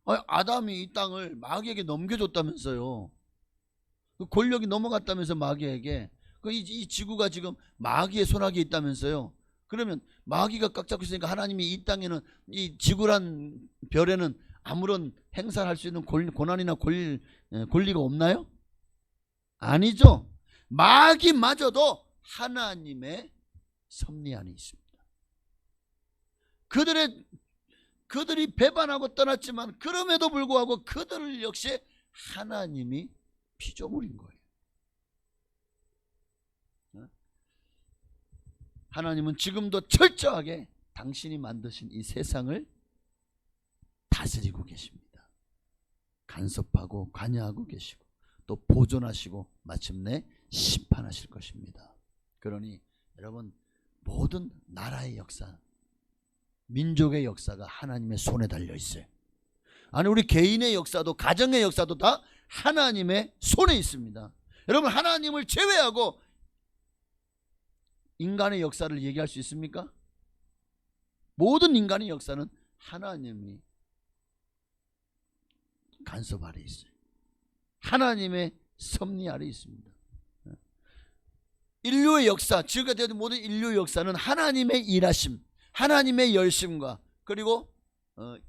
아담이 이 땅을 마귀에게 넘겨줬다면서요. 그 권력이 넘어갔다면서 마귀에게. 이 지구가 지금 마귀의 손아귀에 있다면서요. 그러면 마귀가 꽉 잡고 있으니까 하나님이 이 땅에는, 이 지구란 별에는 아무런 행사를 할 수 있는 고난이나 권리가 없나요? 아니죠. 마귀마저도 하나님의 섭리 안에 있습니다. 그들이 배반하고 떠났지만 그럼에도 불구하고 그들을 역시 하나님이 피조물인 거예요. 하나님은 지금도 철저하게 당신이 만드신 이 세상을 다스리고 계십니다. 간섭하고 관여하고 계시고 또 보존하시고 마침내 심판하실 것입니다. 그러니 여러분, 모든 나라의 역사, 민족의 역사가 하나님의 손에 달려 있어요. 아니, 우리 개인의 역사도, 가정의 역사도 다 하나님의 손에 있습니다. 여러분, 하나님을 제외하고 인간의 역사를 얘기할 수 있습니까? 모든 인간의 역사는 하나님이 간섭 아래 있어요. 하나님의 섭리 아래 있습니다. 인류의 역사, 지금까지 되는 모든 인류의 역사는 하나님의 일하심, 하나님의 열심과, 그리고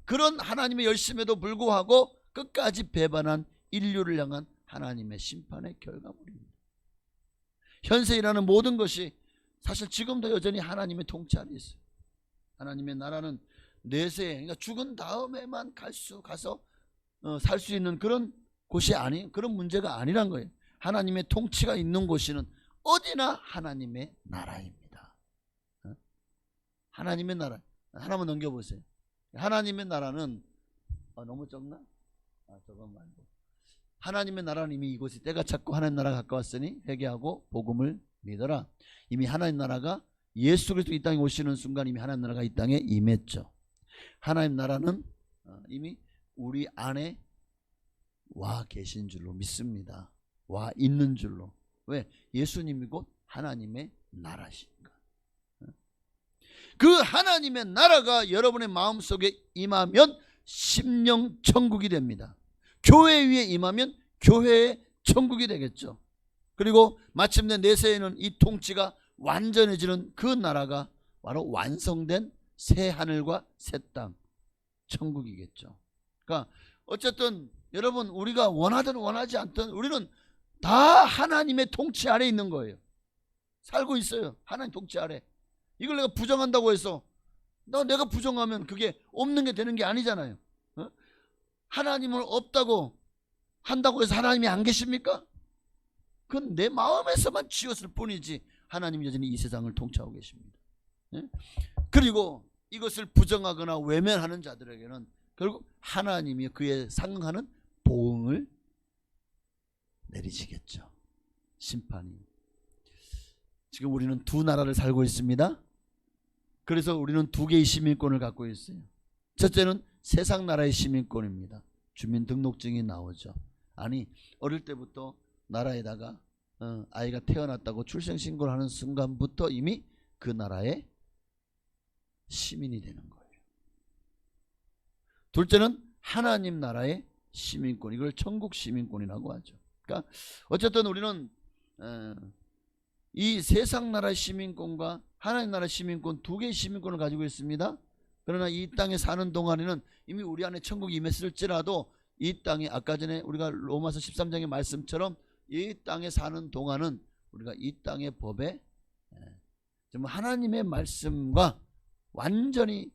그런 하나님의 열심에도 불구하고 끝까지 배반한 인류를 향한 하나님의 심판의 결과물입니다. 현세 일하는 모든 것이 사실 지금도 여전히 하나님의 통치 아래 있어요. 하나님의 나라는 내세, 그러니까 죽은 다음에만 가서 살 수 있는 그런 곳이 그런 문제가 아니란 거예요. 하나님의 통치가 있는 곳이는 어디나 하나님의 나라입니다. 하나님의 나라. 하나만 넘겨보세요. 하나님의 나라는 너무 적나? 저거 말고. 하나님의 나라는 이미 이곳이 때가 찼고 하나님 나라가 가까웠으니 회개하고 복음을 믿어라. 이미 하나님 나라가 예수 그리스도 이 땅에 오시는 순간 이미 하나님 나라가 이 땅에 임했죠. 하나님 나라는 이미 우리 안에 와 계신 줄로 믿습니다. 와 있는 줄로. 왜? 예수님이 곧 하나님의 나라시니까. 그 하나님의 나라가 여러분의 마음속에 임하면 심령 천국이 됩니다. 교회 위에 임하면 교회의 천국이 되겠죠. 그리고 마침내 내세에는 이 통치가 완전해지는 그 나라가 바로 완성된 새 하늘과 새 땅, 천국이겠죠. 그러니까 어쨌든 여러분, 우리가 원하든 원하지 않든 우리는 다 하나님의 통치 아래 있는 거예요. 살고 있어요. 하나님 통치 아래. 이걸 내가 부정한다고 해서 내가 부정하면 그게 없는 게 되는 게 아니잖아요. 하나님을 없다고 한다고 해서 하나님이 안 계십니까? 그건 내 마음에서만 지었을 뿐이지 하나님이 여전히 이 세상을 통치하고 계십니다. 그리고 이것을 부정하거나 외면하는 자들에게는 결국 하나님이 그에 상응하는 보응을 내리시겠죠. 심판이. 지금 우리는 두 나라를 살고 있습니다. 그래서 우리는 두 개의 시민권을 갖고 있어요. 첫째는 세상 나라의 시민권입니다. 주민등록증이 나오죠. 아니, 어릴 때부터 나라에다가 아이가 태어났다고 출생신고를 하는 순간부터 이미 그 나라의 시민이 되는 거예요. 둘째는 하나님 나라의 시민권, 이걸 천국 시민권이라고 하죠. 그러니까 어쨌든 우리는 이 세상 나라의 시민권과 하나님 나라의 시민권, 두 개의 시민권을 가지고 있습니다. 그러나 이 땅에 사는 동안에는 이미 우리 안에 천국이 임했을지라도 이 땅에, 아까 전에 우리가 로마서 13장의 말씀처럼 이 땅에 사는 동안은 우리가 이 땅의 법에 정말 하나님의 말씀과 완전히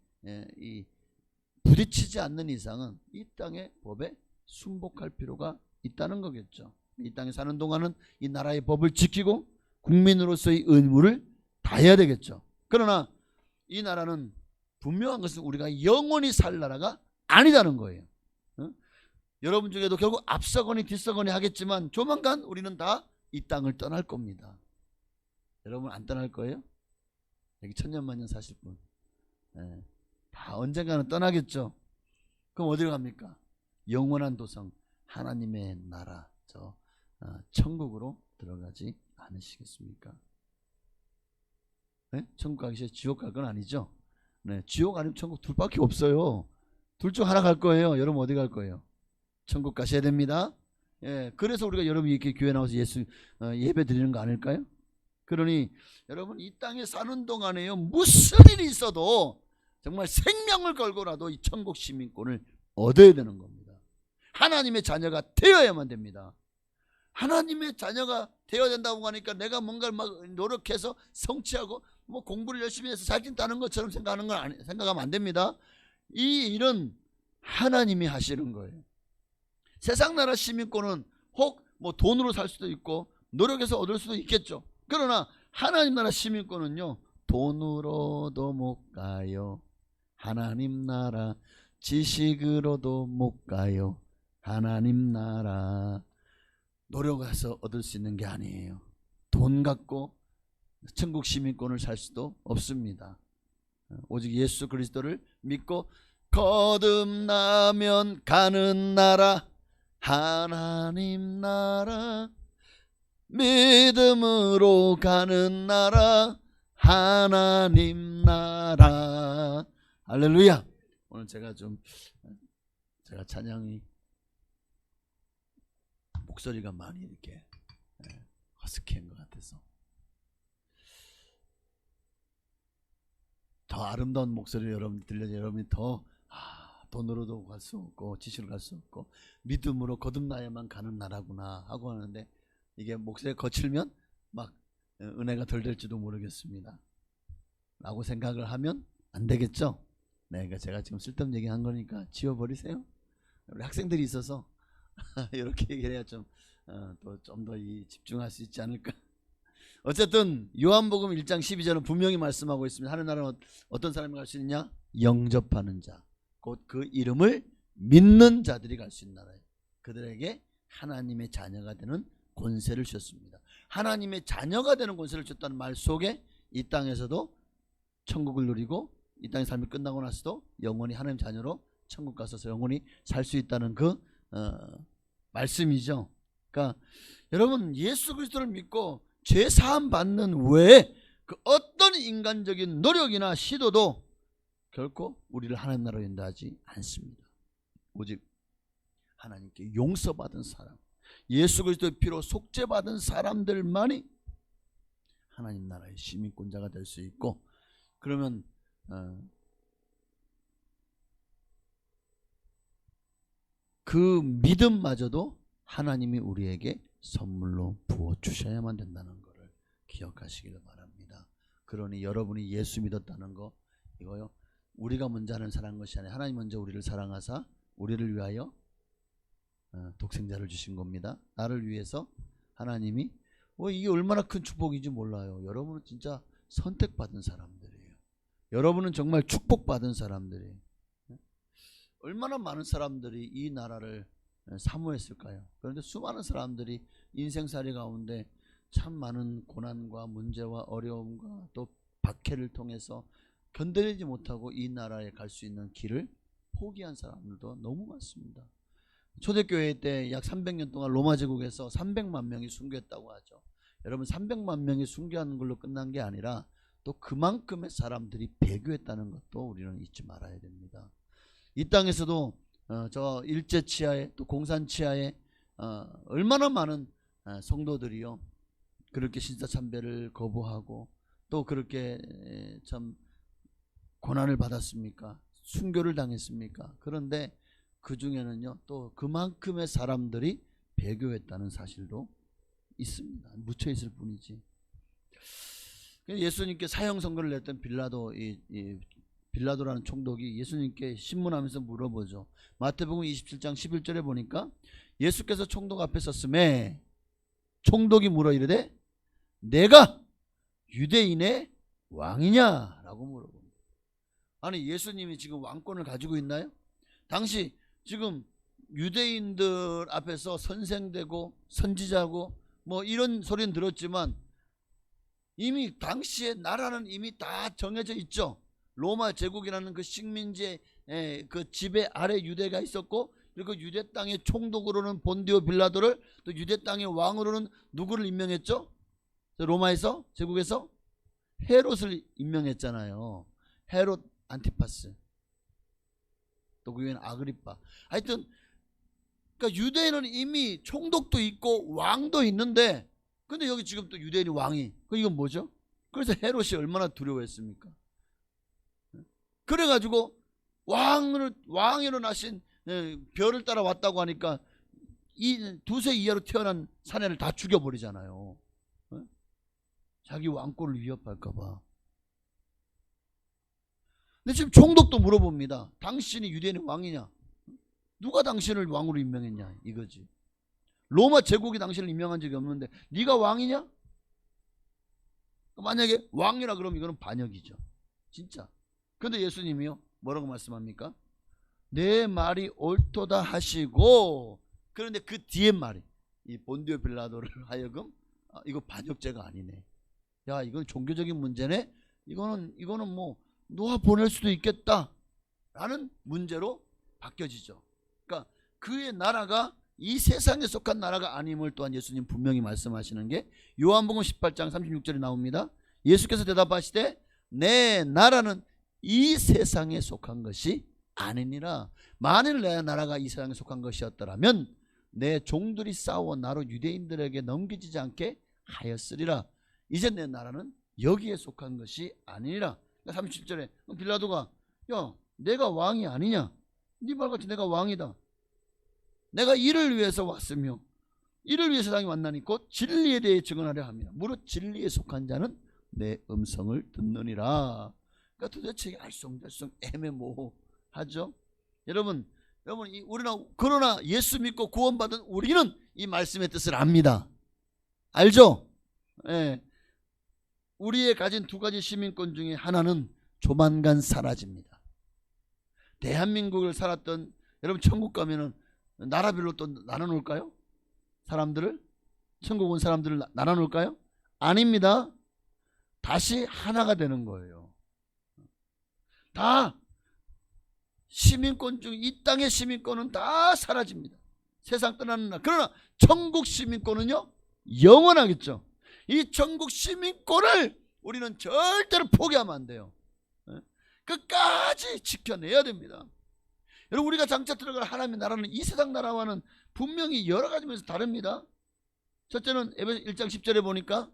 부딪히지 않는 이상은 이 땅의 법에 순복할 필요가 있다는 거겠죠. 이 땅에 사는 동안은 이 나라의 법을 지키고 국민으로서의 의무를 다해야 되겠죠. 그러나 이 나라는 분명한 것은 우리가 영원히 살 나라가 아니다는 거예요. 여러분 중에도 결국 앞서거니 뒤서거니 하겠지만 조만간 우리는 다 이 땅을 떠날 겁니다. 여러분 안 떠날 거예요? 여기 천년만년 사실 분. 다 언젠가는 떠나겠죠. 그럼 어디로 갑니까? 영원한 도성 하나님의 나라, 저 천국으로 들어가지 않으시겠습니까? 네? 천국 가기 싫어 지옥 갈 건 아니죠. 네, 지옥 아니면 천국 둘밖에 없어요. 둘 중 하나 갈 거예요. 여러분 어디 갈 거예요? 천국 가셔야 됩니다. 예, 그래서 우리가 여러분 이렇게 교회 나와서 예수 예배 드리는 거 아닐까요? 그러니 여러분 이 땅에 사는 동안에요, 무슨 일이 있어도 정말 생명을 걸고라도 이 천국 시민권을 얻어야 되는 겁니다. 하나님의 자녀가 되어야만 됩니다. 하나님의 자녀가 되어야 된다고 하니까 내가 뭔가를 막 노력해서 성취하고 뭐 공부를 열심히 해서 잘 뛴다는 것처럼 생각하면 안 됩니다. 이 일은 하나님이 하시는 거예요. 세상 나라 시민권은 혹 뭐 돈으로 살 수도 있고 노력해서 얻을 수도 있겠죠. 그러나 하나님 나라 시민권은요, 돈으로도 못 가요. 하나님 나라 지식으로도 못 가요. 하나님 나라 노력해서 얻을 수 있는 게 아니에요. 돈 갖고 천국 시민권을 살 수도 없습니다. 오직 예수 그리스도를 믿고 거듭나면 가는 나라, 하나님 나라, 믿음으로 가는 나라, 하나님 나라. 할렐루야. 오늘 제가 찬양이 목소리가 많이 이렇게 허스키한 것 같아서 더 아름다운 목소리를 여러분 들려서 여러분이 더 돈으로도 갈 수 없고 지식으로 갈 수 없고 믿음으로 거듭나야만 가는 나라구나 하고 하는데, 이게 목소리가 거칠면 막 은혜가 덜 될지도 모르겠습니다 라고 생각을 하면 안 되겠죠. 네, 그러니까 제가 지금 쓸데없는 얘기 한 거니까 지워버리세요. 우리 학생들이 있어서 이렇게 얘기를 해야 좀 더 집중할 수 있지 않을까. 어쨌든 요한복음 1장 12절은 분명히 말씀하고 있습니다. 하는 나라는 어떤 사람이 갈 수 있느냐? 영접하는 자, 곧 그 이름을 믿는 자들이 갈 수 있는 나라예요. 그들에게 하나님의 자녀가 되는 권세를 주셨습니다. 하나님의 자녀가 되는 권세를 줬다는 말 속에 이 땅에서도 천국을 누리고 이 땅의 삶이 끝나고 나서도 영원히 하나님 자녀로 천국 가서 영원히 살 수 있다는 그 말씀이죠. 그러니까 여러분 예수 그리스도를 믿고 죄 사함 받는 외에 그 어떤 인간적인 노력이나 시도도 결코 우리를 하나님 나라로 인도하지 않습니다. 오직 하나님께 용서받은 사람, 예수 그리스도의 피로 속죄받은 사람들만이 하나님 나라의 시민권자가 될 수 있고, 그러면 그 믿음마저도 하나님이 우리에게 선물로 부어주셔야만 된다는 것을 기억하시기를 바랍니다. 그러니 여러분이 예수 믿었다는 거 이거요, 우리가 먼저 하는 사랑한 것이 아니라 하나님 먼저 우리를 사랑하사 우리를 위하여 독생자를 주신 겁니다. 나를 위해서 하나님이 이게 얼마나 큰 축복인지 몰라요. 여러분은 진짜 선택받은 사람들이에요. 여러분은 정말 축복받은 사람들이에요. 얼마나 많은 사람들이 이 나라를 사모했을까요? 그런데 수많은 사람들이 인생살이 가운데 참 많은 고난과 문제와 어려움과 또 박해를 통해서 견뎌내지 못하고 이 나라에 갈 수 있는 길을 포기한 사람들도 너무 많습니다. 초대교회 때 약 300년 동안 로마 제국에서 300만 명이 순교했다고 하죠. 여러분, 300만 명이 순교하는 걸로 끝난 게 아니라 또 그만큼의 사람들이 배교했다는 것도 우리는 잊지 말아야 됩니다. 이 땅에서도 저 일제 치하에 또 공산 치하에 얼마나 많은 성도들이요 그렇게 신사참배를 거부하고 또 그렇게 참 고난을 받았습니까? 순교를 당했습니까? 그런데 그 중에는요 또 그만큼의 사람들이 배교했다는 사실도 있습니다. 묻혀 있을 뿐이지. 예수님께 사형 선고를 냈던 빌라도, 빌라도라는 총독이 예수님께 신문하면서 물어보죠. 마태복음 27장 11절에 보니까 예수께서 총독 앞에 섰음에 총독이 물어 이르되 내가 유대인의 왕이냐? 라고 물어봅니다. 아니, 예수님이 지금 왕권을 가지고 있나요? 당시 지금 유대인들 앞에서 선생되고 선지자고 뭐 이런 소리는 들었지만 이미 당시에 나라는 이미 다 정해져 있죠. 로마 제국이라는 그 식민지의 그 지배 아래 유대가 있었고, 그리고 유대 땅의 총독으로는 본디오 빌라도를, 또 유대 땅의 왕으로는 누구를 임명했죠? 로마에서, 제국에서 헤롯을 임명했잖아요. 헤롯 안티파스, 또 그 위에는 아그리파. 하여튼 그러니까 유대인은 이미 총독도 있고 왕도 있는데, 근데 여기 지금 또 유대인이 왕이, 이건 뭐죠? 그래서 헤롯이 얼마나 두려워했습니까? 그래가지고 왕으로 나신 별을 따라 왔다고 하니까 이 두세 이하로 태어난 사내를 다 죽여버리잖아요. 자기 왕권을 위협할까봐. 근데 지금 총독도 물어봅니다. 당신이 유대인의 왕이냐? 누가 당신을 왕으로 임명했냐? 이거지. 로마 제국이 당신을 임명한 적이 없는데 네가 왕이냐? 만약에 왕이라 그러면 이거는 반역이죠. 진짜. 그런데 예수님이요 뭐라고 말씀합니까? 내 말이 옳도다 하시고, 그런데 그 뒤에 말이 이 본디오 빌라도를 하여금 이거 반역죄가 아니네. 야, 이건 종교적인 문제네. 이거는 뭐 놓아 보낼 수도 있겠다 라는 문제로 바뀌어지죠. 그러니까 그의 나라가 이 세상에 속한 나라가 아님을 또한 예수님 분명히 말씀하시는 게 요한복음 18장 36절에 나옵니다. 예수께서 대답하시되 내 나라는 이 세상에 속한 것이 아니니라. 만일 내 나라가 이 세상에 속한 것이었더라면 내 종들이 싸워 나로 유대인들에게 넘겨지지 않게 하였으리라. 이제 내 나라는 여기에 속한 것이 아니니라. 37절에 빌라도가 야, 내가 왕이 아니냐? 네 말같이 내가 왕이다. 내가 이를 위해서 왔으며 이를 위해 세상에 왔나니 곧 진리에 대해 증언하려 합니다. 무릇 진리에 속한 자는 내 음성을 듣느니라. 그러니까 도대체 알쏭달쏭 애매모호하죠. 여러분 우리는 그러나 예수 믿고 구원받은 우리는 이 말씀의 뜻을 압니다. 알죠? 예. 우리의 가진 두 가지 시민권 중에 하나는 조만간 사라집니다. 대한민국을 살았던 여러분, 천국 가면은 나라별로 또 나눠놓을까요? 사람들을, 천국 온 사람들을 나눠놓을까요? 아닙니다. 다시 하나가 되는 거예요. 다 시민권 중 이 땅의 시민권은 다 사라집니다. 세상 떠나는 날. 그러나 천국 시민권은요 영원하겠죠. 이 천국 시민권을 우리는 절대로 포기하면 안 돼요. 끝까지 지켜내야 됩니다. 여러분, 우리가 장차 들어갈 하나님의 나라는 이 세상 나라와는 분명히 여러 가지 면에서 다릅니다. 첫째는 에베소 1장 10절에 보니까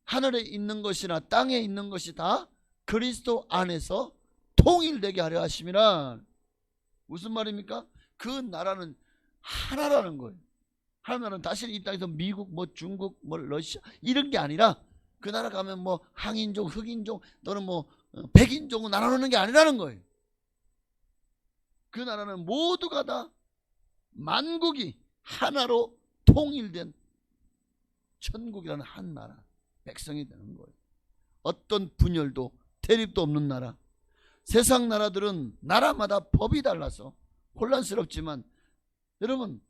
하늘에 있는 것이나 땅에 있는 것이 다 그리스도 안에서 통일되게 하려 하심이라. 무슨 말입니까? 그 나라는 하나라는 거예요. 하나는 다시 이 땅에서 미국, 뭐 중국, 뭐 러시아 이런 게 아니라 그 나라 가면 뭐 항인종, 흑인종 또는 뭐 백인종을 나눠놓는 게 아니라는 거예요. 그 나라는 모두가 다 만국이 하나로 통일된 천국이라는 한 나라, 백성이 되는 거예요. 어떤 분열도 대립도 없는 나라. 세상 나라들은 나라마다 법이 달라서 혼란스럽지만 여러분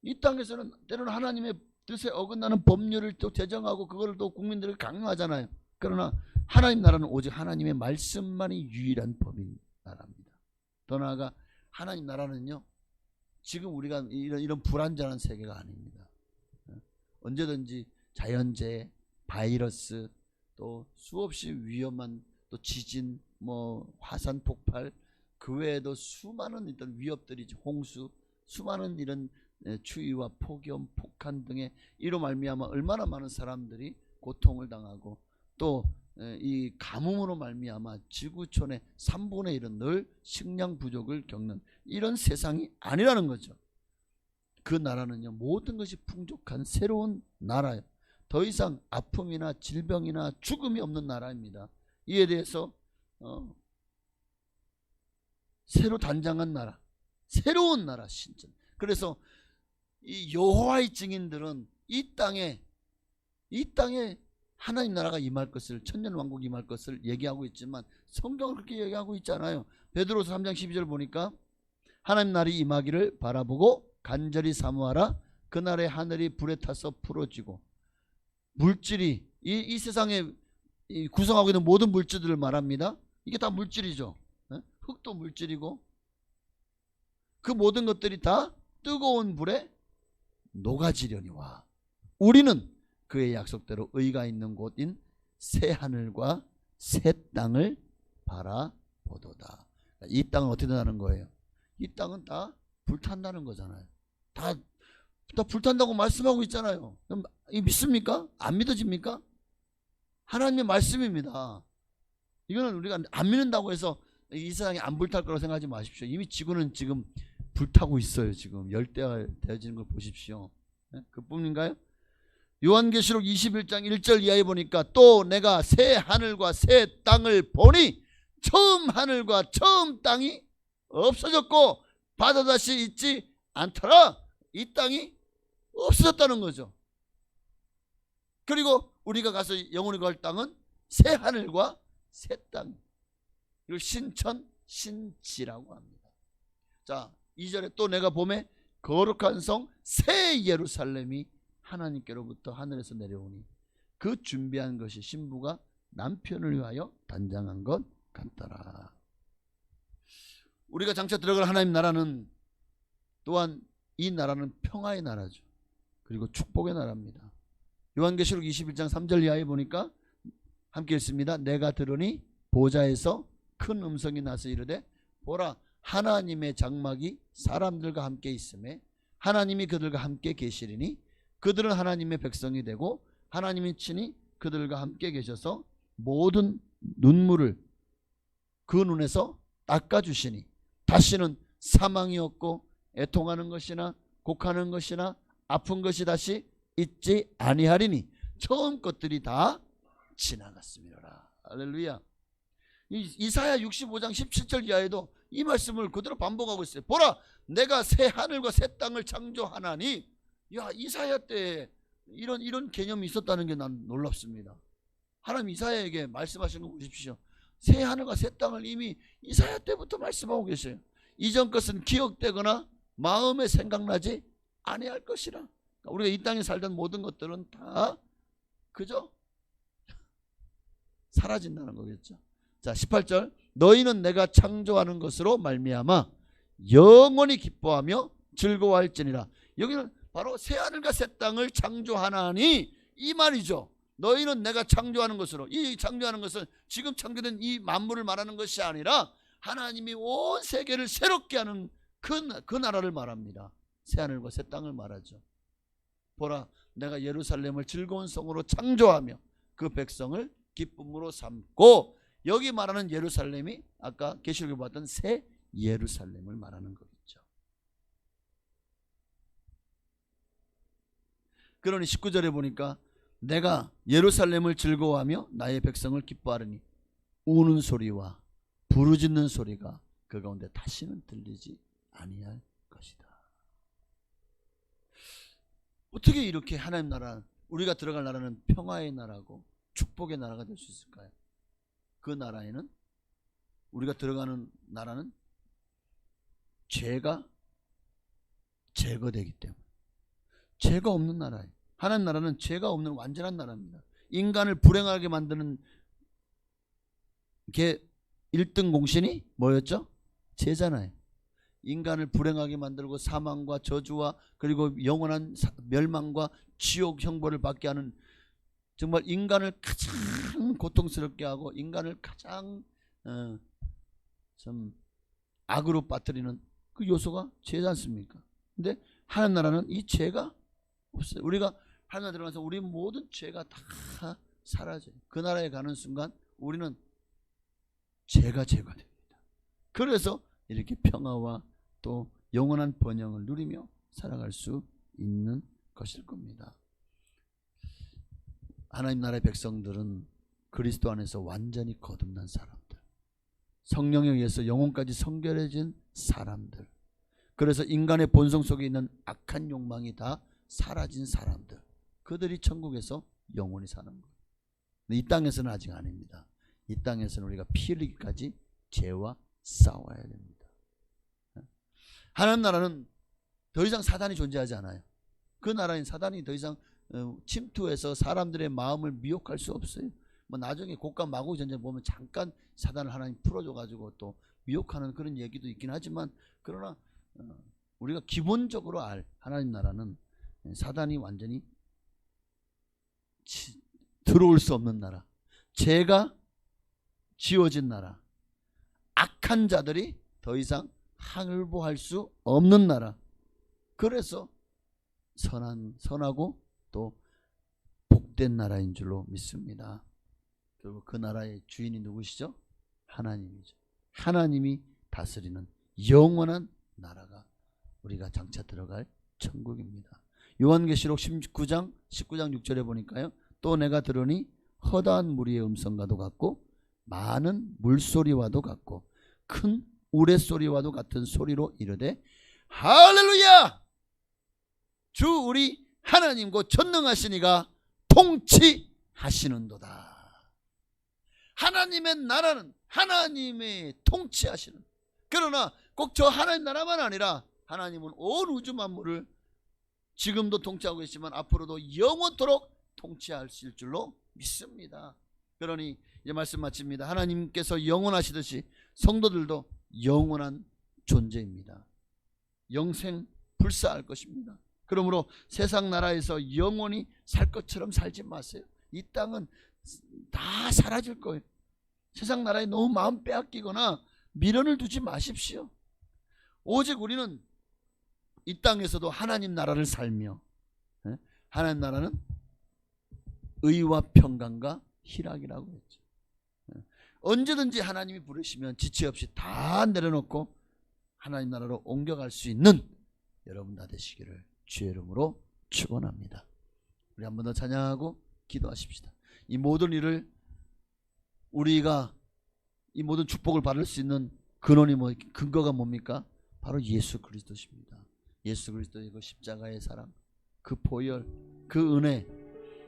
이 땅에서는 때로는 하나님의 뜻에 어긋나는 법률을 또 제정하고 그걸 또 국민들을 강요하잖아요. 그러나 하나님 나라는 오직 하나님의 말씀만이 유일한 법인 나라입니다. 더 나아가 하나님 나라는요 지금 우리가 이런 불안전한 세계가 아닙니다. 언제든지 자연재해, 바이러스, 또 수없이 위험한 또 지진, 뭐 화산 폭발, 그 외에도 수많은 이런 위협들이 홍수, 수많은 이런 추위와 폭염, 폭한 등의 이로 말미암아 얼마나 많은 사람들이 고통을 당하고 또 이 가뭄으로 말미암아 지구촌의 3분의 1은 늘 식량 부족을 겪는 이런 세상이 아니라는 거죠. 그 나라는요 모든 것이 풍족한 새로운 나라예요. 더 이상 아픔이나 질병이나 죽음이 없는 나라입니다. 이에 대해서 새로 단장한 나라, 새로운 나라 신전. 그래서 이 여호와의 증인들은 이 땅에 하나님 나라가 임할 것을, 천년왕국이 임할 것을 얘기하고 있지만 성경은 그렇게 얘기하고 있잖아요. 베드로서 3장 12절 보니까 하나님 나라이 임하기를 바라보고 간절히 사모하라. 그날에 하늘이 불에 타서 풀어지고 물질이 이 세상에 구성하고 있는 모든 물질들을 말합니다. 이게 다 물질이죠. 흙도 물질이고 그 모든 것들이 다 뜨거운 불에 녹아지려니와 우리는 그의 약속대로 의가 있는 곳인 새 하늘과 새 땅을 바라보도다. 이 땅은 어떻게 된다는 거예요? 이 땅은 다 불탄다는 거잖아요. 다 불탄다고 말씀하고 있잖아요. 그럼 믿습니까? 안 믿어집니까? 하나님의 말씀입니다. 이거는 우리가 안 믿는다고 해서 이 세상이 안 불탈 거라고 생각하지 마십시오. 이미 지구는 지금 불타고 있어요. 지금 열대가 되어지는 걸 보십시오. 그뿐인가요? 요한계시록 21장 1절 이하에 보니까 또 내가 새 하늘과 새 땅을 보니 처음 하늘과 처음 땅이 없어졌고 바다 다시 있지 않더라. 이 땅이 없어졌다는 거죠. 그리고 우리가 가서 영원히 갈 땅은 새 하늘과 새 땅, 이걸 신천 신지라고 합니다. 자, 2절에 또 내가 봄에 거룩한 성 새 예루살렘이 하나님께로부터 하늘에서 내려오니 그 준비한 것이 신부가 남편을 위하여 단장한 것 같더라. 우리가 장차 들어갈 하나님 나라는 또한 이 나라는 평화의 나라죠. 그리고 축복의 나라입니다. 요한계시록 21장 3절 이하에 보니까 함께 읽습니다. 내가 들으니 보좌에서 큰 음성이 나서 이르되 보라 하나님의 장막이 사람들과 함께 있음에 하나님이 그들과 함께 계시리니 그들은 하나님의 백성이 되고 하나님이 친히 그들과 함께 계셔서 모든 눈물을 그 눈에서 닦아주시니 다시는 사망이 없고 애통하는 것이나 곡하는 것이나 아픈 것이 다시 있지 아니하리니 처음 것들이 다 지나갔음이로라. 할렐루야. 이사야 65장 17절 이하에도 이 말씀을 그대로 반복하고 있어요. 보라 내가 새 하늘과 새 땅을 창조하나니. 야, 이사야 때 이런 개념이 있었다는 게 난 놀랍습니다. 하나님 이사야에게 말씀하신 거 보십시오. 새 하늘과 새 땅을 이미 이사야 때부터 말씀하고 계세요. 이전 것은 기억되거나 마음에 생각나지 아니할 것이라. 우리가 이 땅에 살던 모든 것들은 다 그저 사라진다는 거겠죠. 자, 18절 너희는 내가 창조하는 것으로 말미암아 영원히 기뻐하며 즐거워할지니라. 여기는 바로 새하늘과 새 땅을 창조하나니 이 말이죠. 너희는 내가 창조하는 것으로, 이 창조하는 것은 지금 창조된 이 만물을 말하는 것이 아니라 하나님이 온 세계를 새롭게 하는 그 나라를 말합니다. 새하늘과 새 땅을 말하죠. 보라 내가 예루살렘을 즐거운 성으로 창조하며 그 백성을 기쁨으로 삼고, 여기 말하는 예루살렘이 아까 계시록에 봤던 새 예루살렘을 말하는 거겠죠. 그러니 19절에 보니까 내가 예루살렘을 즐거워하며 나의 백성을 기뻐하리니 우는 소리와 부르짖는 소리가 그 가운데 다시는 들리지 아니할 것이다. 어떻게 이렇게 하나님 나라, 우리가 들어갈 나라는 평화의 나라고 축복의 나라가 될 수 있을까요? 그 나라에는, 우리가 들어가는 나라는 죄가 제거되기 때문에, 죄가 없는 나라예요. 하나님 나라는 죄가 없는 완전한 나라입니다. 인간을 불행하게 만드는 게 1등 공신이 뭐였죠? 죄잖아요. 인간을 불행하게 만들고 사망과 저주와 그리고 영원한 멸망과 지옥 형벌을 받게 하는, 정말 인간을 가장 고통스럽게 하고 인간을 가장 좀 악으로 빠뜨리는 그 요소가 죄지 않습니까? 근데 하나님 나라는 이 죄가 없어요. 우리가 하나님 나라 들어가서 우리 모든 죄가 다 사라져요. 그 나라에 가는 순간 우리는 죄가 제거됩니다. 그래서 이렇게 평화와 또 영원한 번영을 누리며 살아갈 수 있는 것일 겁니다. 하나님 나라의 백성들은 그리스도 안에서 완전히 거듭난 사람들, 성령에 의해서 영혼까지 성결해진 사람들, 그래서 인간의 본성 속에 있는 악한 욕망이 다 사라진 사람들, 그들이 천국에서 영원히 사는 거예요. 근데 이 땅에서는 아직 아닙니다. 이 땅에서는 우리가 피 흘리기까지 죄와 싸워야 됩니다. 하나님 나라는 더 이상 사단이 존재하지 않아요. 그 나라인 사단이 더 이상 침투해서 사람들의 마음을 미혹할 수 없어요. 뭐 나중에 곡간 마고의 전쟁 보면 잠깐 사단을 하나님 풀어줘가지고 또 미혹하는 그런 얘기도 있긴 하지만, 그러나 우리가 기본적으로 알 하나님 나라는 사단이 완전히 들어올 수 없는 나라, 죄가 지워진 나라, 악한 자들이 더 이상 항을보할 수 없는 나라. 그래서 선하고 또 복된 나라인 줄로 믿습니다. 그리고 그 나라의 주인이 누구시죠? 하나님이죠. 하나님이 다스리는 영원한 나라가 우리가 장차 들어갈 천국입니다. 요한계시록 19장 6절에 보니까요, 또 내가 들으니 허다한 무리의 음성과도 같고 많은 물소리와도 같고 큰 우레소리와도 같은 소리로 이르되 할렐루야! 주 우리 하나님 곧 전능하시니가 통치하시는도다. 하나님의 나라는 하나님의 통치하시는, 그러나 꼭 저 하나님 나라만 아니라 하나님은 온 우주 만물을 지금도 통치하고 계시지만 앞으로도 영원토록 통치하실 줄로 믿습니다. 그러니 이제 말씀 마칩니다. 하나님께서 영원하시듯이 성도들도 영원한 존재입니다. 영생 불사할 것입니다. 그러므로 세상 나라에서 영원히 살 것처럼 살지 마세요. 이 땅은 다 사라질 거예요. 세상 나라에 너무 마음 빼앗기거나 미련을 두지 마십시오. 오직 우리는 이 땅에서도 하나님 나라를 살며, 하나님 나라는 의와 평강과 희락이라고 했죠. 언제든지 하나님이 부르시면 지체 없이 다 내려놓고 하나님 나라로 옮겨갈 수 있는 여러분 다 되시기를 주의 이름으로 축원합니다. 우리 한 번 더 찬양하고 기도하십시다. 이 모든 일을, 우리가 이 모든 축복을 받을 수 있는 근원이 근거가 뭡니까? 바로 예수 그리스도십니다. 예수 그리스도의 그 십자가의 사랑, 그 보혈, 그 은혜,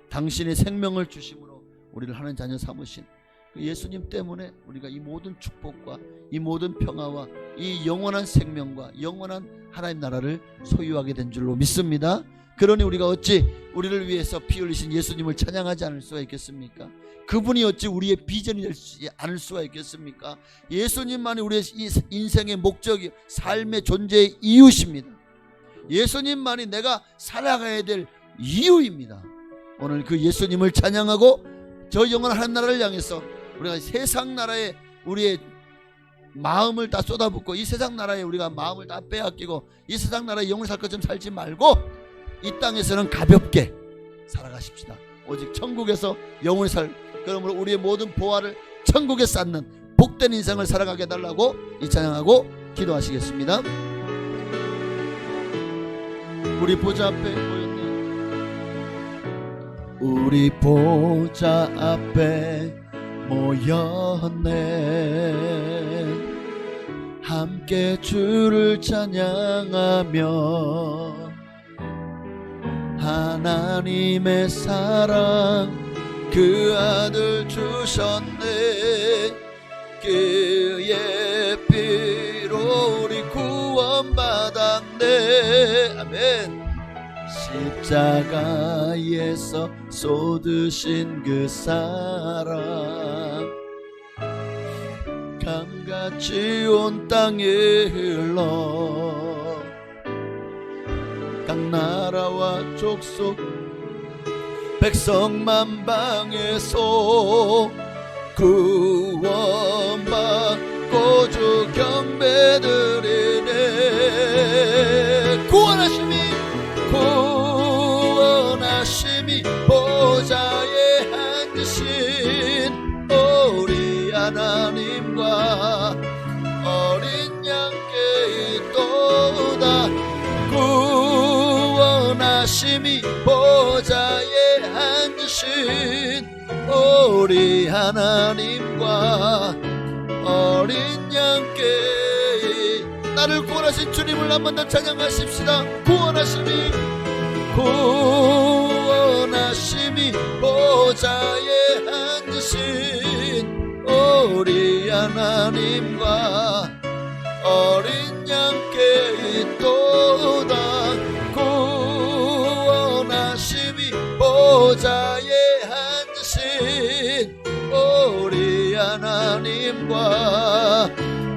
당신의 생명을 주심으로 우리를 하나님 자녀 삼으신 그 예수님 때문에 우리가 이 모든 축복과 이 모든 평화와 이 영원한 생명과 영원한 하나님 나라를 소유하게 된 줄로 믿습니다. 그러니 우리가 어찌 우리를 위해서 피 흘리신 예수님을 찬양하지 않을 수가 있겠습니까? 그분이 어찌 우리의 비전이 되지 않을 수가 있겠습니까? 예수님만이 우리의 인생의 목적이, 삶의 존재의 이유십니다. 예수님만이 내가 살아가야 될 이유입니다. 오늘 그 예수님을 찬양하고 저 영원한 하나님 나라를 향해서 우리가 세상 나라에 우리의 마음을 다 쏟아붓고 이 세상 나라에 우리가 마음을 다 빼앗기고 이 세상 나라에 영원히 살 것처럼 살지 말고 이 땅에서는 가볍게 살아가십시다. 오직 천국에서 영원히 살, 그러므로 우리의 모든 보화를 천국에 쌓는 복된 인생을 살아가게 해달라고 이 찬양하고 기도하시겠습니다. 우리 보좌 앞에 모였네. 우리 보좌 앞에 모였네. 함께 주를 찬양하며 하나님의 사랑 그 아들 주셨네. 그의 피로 우리 구원받았네. 아멘. 십자가에서 쏟으신 그 사랑 강같이 온 땅에 흘러 각 나라와 족속 백성 만방에서 구원받고 주 경배드리네. 구원하심이 보좌에 앉으신 우리 하나님과 어린 양께 있도다. 구원하심이 보좌에 앉으신 우리 하나님과 어린 양께 나를 구원하신 주님을 한 번 더 찬양하십시다. 구원하심이 보좌에 앉으신 우리 하나님과 어린 양께 있도다. 구원하심이 보좌에 앉으신 우리 하나님과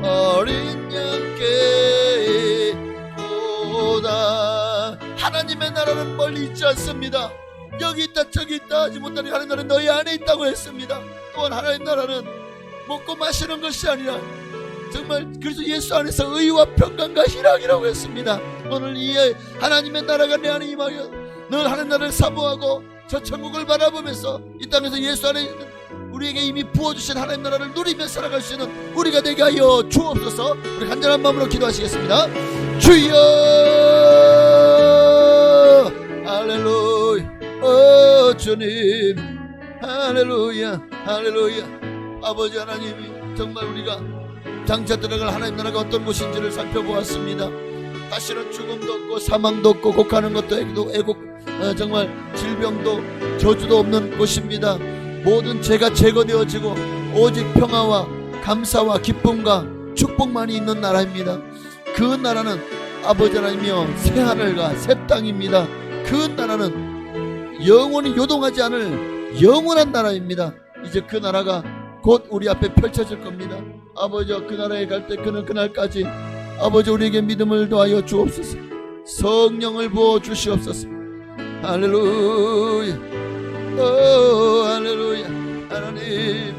어린 양께 있도다. 하나님의 나라는 멀리 있지 않습니다. 여기 있다 저기 있다 하지 못하니 하나님 나라는 너희 안에 있다고 했습니다. 또한 하나님 나라는 먹고 마시는 것이 아니라 정말 그래서 예수 안에서 의와 평강과 희락이라고 했습니다. 오늘 이 하나님의 나라가 내 안에 임하여 늘 하나님 나라를 사모하고 저 천국을 바라보면서 이 땅에서 예수 안에 있는 우리에게 이미 부어주신 하나님 나라를 누리며 살아갈 수 있는 우리가 되게 하여 주옵소서. 우리 간절한 마음으로 기도하시겠습니다. 주여 할렐루야. 주님 할렐루야 할렐루야. 아버지 하나님이 정말 우리가 장차 들어갈 하나님 나라가 어떤 곳인지를 살펴보았습니다. 다시는 죽음도 없고 사망도 없고 곡하는 것도 정말 질병도 저주도 없는 곳입니다. 모든 죄가 제거되어지고 오직 평화와 감사와 기쁨과 축복만이 있는 나라입니다. 그 나라는 아버지 하나님이여 새하늘과 새 땅입니다. 그 나라는 영원히 요동하지 않을 영원한 나라입니다. 이제 그 나라가 곧 우리 앞에 펼쳐질 겁니다. 아버지 그 나라에 갈 때 그날까지 아버지 우리에게 믿음을 더하여 주옵소서. 성령을 부어 주시옵소서. 할렐루야. 할렐루야. 하나님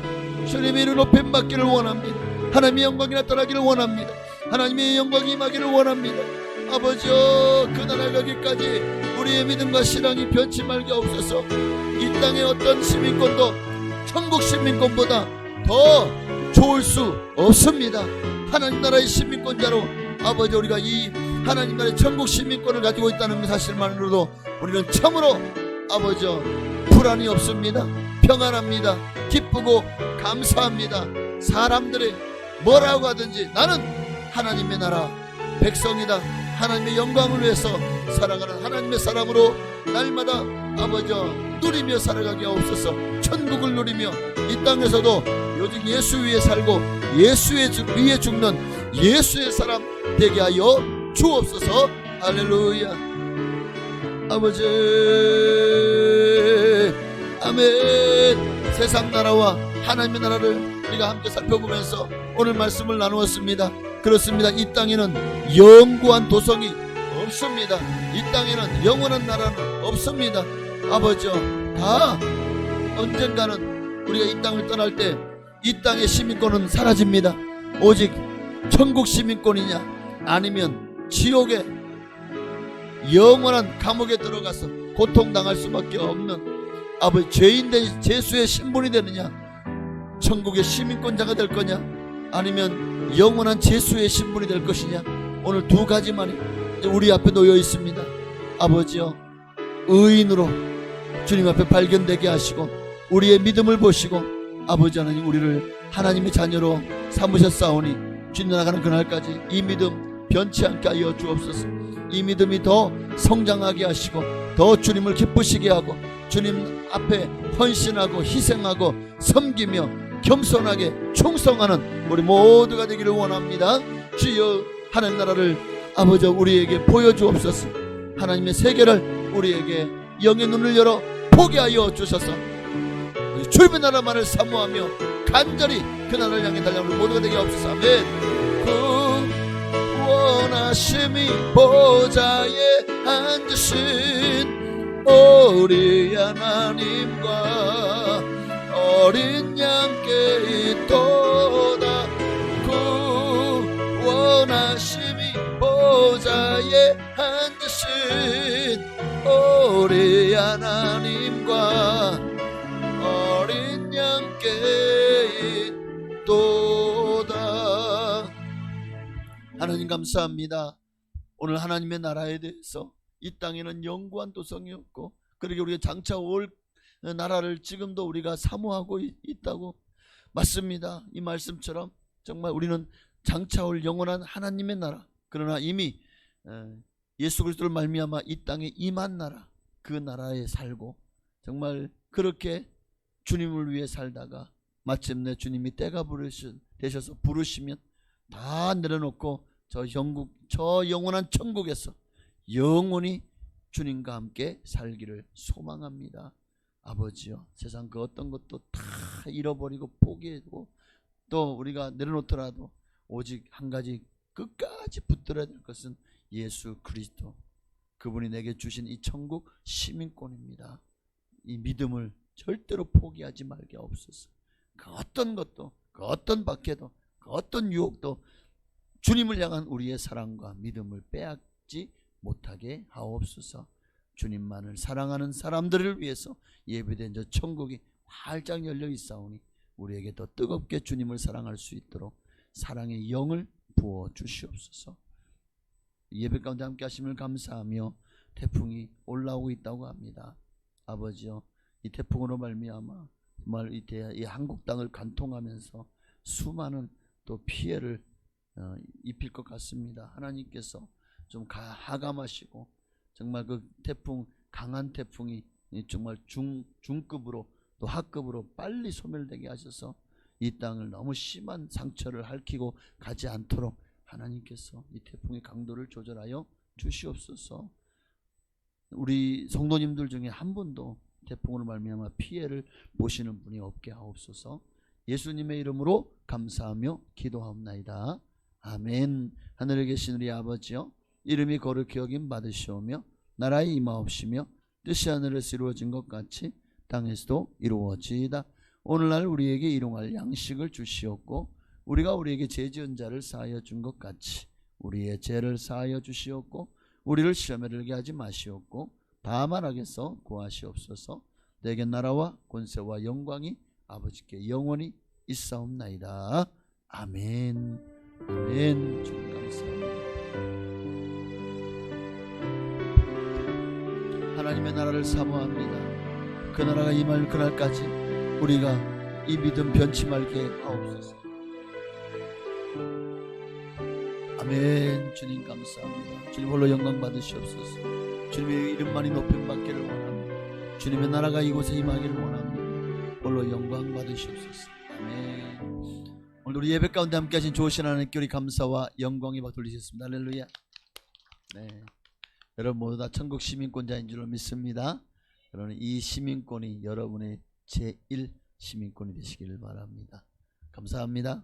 주님의 이름 높임 받기를 원합니다. 하나님의 영광이 나타나기를 원합니다. 하나님의 영광이 임하기를 원합니다. 아버지여 그 나라 가기까지 우리의 믿음과 신앙이 변치 말게 없어서 이 땅의 어떤 시민권도 천국 시민권보다 더 좋을 수 없습니다. 하나님 나라의 시민권자로 아버지 우리가 이 하나님 나라의 천국 시민권을 가지고 있다는 사실만으로도 우리는 참으로 아버지 불안이 없습니다. 평안합니다. 기쁘고 감사합니다. 사람들이 뭐라고 하든지 나는 하나님의 나라 백성이다. 하나님의 영광을 위해서 살아가는 하나님의 사람으로 날마다 아버지 누리며 살아가게 하옵소서. 천국을 누리며 이 땅에서도 오직 예수 위에 살고 예수 위에 죽는 예수의 사람 되게 하여 주옵소서. 할렐루야. 아버지 아멘. 세상 나라와 하나님의 나라를 우리가 함께 살펴보면서 오늘 말씀을 나누었습니다. 그렇습니다. 이 땅에는 영구한 도성이 없습니다. 이 땅에는 영원한 나라는 없습니다. 아버지 다 언젠가는 우리가 이 땅을 떠날 때 이 땅의 시민권은 사라집니다. 오직 천국 시민권이냐 아니면 지옥의 영원한 감옥에 들어가서 고통당할 수밖에 없는 아버지 죄인된 죄수의 신분이 되느냐, 천국의 시민권자가 될 거냐, 아니면 영원한 죄수의 신분이 될 것이냐. 오늘 두 가지만이 우리 앞에 놓여 있습니다. 아버지여 의인으로 주님 앞에 발견되게 하시고 우리의 믿음을 보시고 아버지 하나님 우리를 하나님의 자녀로 삼으셨사오니 주님 나가는 그날까지 이 믿음 변치 않게 하여 주옵소서. 이 믿음이 더 성장하게 하시고 더 주님을 기쁘시게 하고 주님 앞에 헌신하고 희생하고 섬기며 겸손하게 충성하는 우리 모두가 되기를 원합니다. 주여 하나님 나라를 아버지 우리에게 보여주옵소서. 하나님의 세계를 우리에게 영의 눈을 열어 보게 하여 주셔서 주님의 나라만을 사모하며 간절히 그 나라를 향해 달려가는 우리 모두가 되게 하옵소서. 아멘. 원하심이 보좌에 앉으신 우리 하나님과 어린 양께 있도다. 그 원하심이 보좌에 앉으신 우리 하나님과 어린 양께 있도다. 하나님 감사합니다. 오늘 하나님의 나라에 대해서 이 땅에는 영구한 도성이 없고 그러게 우리가 장차 올 나라를 지금도 우리가 사모하고 있다고 맞습니다. 이 말씀처럼 정말 우리는 장차 올 영원한 하나님의 나라, 그러나 이미 예수 그리스도를 말미암아 이 땅에 임한 나라, 그 나라에 살고 정말 그렇게 주님을 위해 살다가 마침내 주님이 때가 되셔서 부르시면 다 내려놓고 저 영원한 천국에서 영원히 주님과 함께 살기를 소망합니다. 아버지요, 세상 그 어떤 것도 다 잃어버리고 포기하고 또 우리가 내려놓더라도 오직 한 가지 끝까지 붙들어야 될 것은 예수 그리스도, 그분이 내게 주신 이 천국 시민권입니다. 이 믿음을 절대로 포기하지 말게 없소서. 그 어떤 것도, 그 어떤 박해도, 그 어떤 유혹도 주님을 향한 우리의 사랑과 믿음을 빼앗지 못하게 하옵소서. 주님만을 사랑하는 사람들을 위해서 예배된 저 천국이 활짝 열려 있사오니 우리에게 더 뜨겁게 주님을 사랑할 수 있도록 사랑의 영을 부어 주시옵소서. 예배 가운데 함께 하심을 감사하며 태풍이 올라오고 있다고 합니다. 아버지여, 이 태풍으로 말미암아 정말 이 한국 땅을 관통하면서 수많은 또 피해를 입힐 것 같습니다. 하나님께서 좀 하감하시고 정말 그 태풍, 강한 태풍이 정말 중급으로 또 하급으로 빨리 소멸되게 하셔서 이 땅을 너무 심한 상처를 핥히고 가지 않도록 하나님께서 이 태풍의 강도를 조절하여 주시옵소서. 우리 성도님들 중에 한 분도 태풍으로 말미암아 피해를 보시는 분이 없게 하옵소서. 예수님의 이름으로 감사하며 기도하옵나이다. 아멘. 하늘에 계신 우리 아버지여, 이름이 거룩히 여김 받으시오며 나라에 임하옵시며 뜻이 하늘에서 이루어진 것 같이 땅에서도 이루어지이다. 오늘날 우리에게 일용할 양식을 주시옵고 우리가 우리에게 죄 지은 자를 사하여 준 것 같이 우리의 죄를 사하여 주시옵고 우리를 시험에 들게 하지 마시옵고 다만 악에서 구하시옵소서. 내게 나라와 권세와 영광이 아버지께 영원히 있사옵나이다. 아멘. 아멘. 주님 감사합니다. 하나님의 나라를 사모합니다. 그 나라가 임할 그날까지 우리가 이 믿음 변치 말게 하옵소서. 아멘. 주님 감사합니다. 주님 홀로 영광 받으시옵소서. 주님의 이름만이 높임 받기를 원합니다. 주님의 나라가 이곳에 임하기를 원합니다. 홀로 영광 받으시옵소서. 아멘. 오늘 우리 예배 가운데 함께 하신 좋으신 하나님께 우리 감사와 영광이 돌리셨습니다. 할렐루야. 네. 여러분 모두 다 천국 시민권자인 줄로 믿습니다. 여러분 이 시민권이 여러분의 제1 시민권이 되시기를 바랍니다. 감사합니다.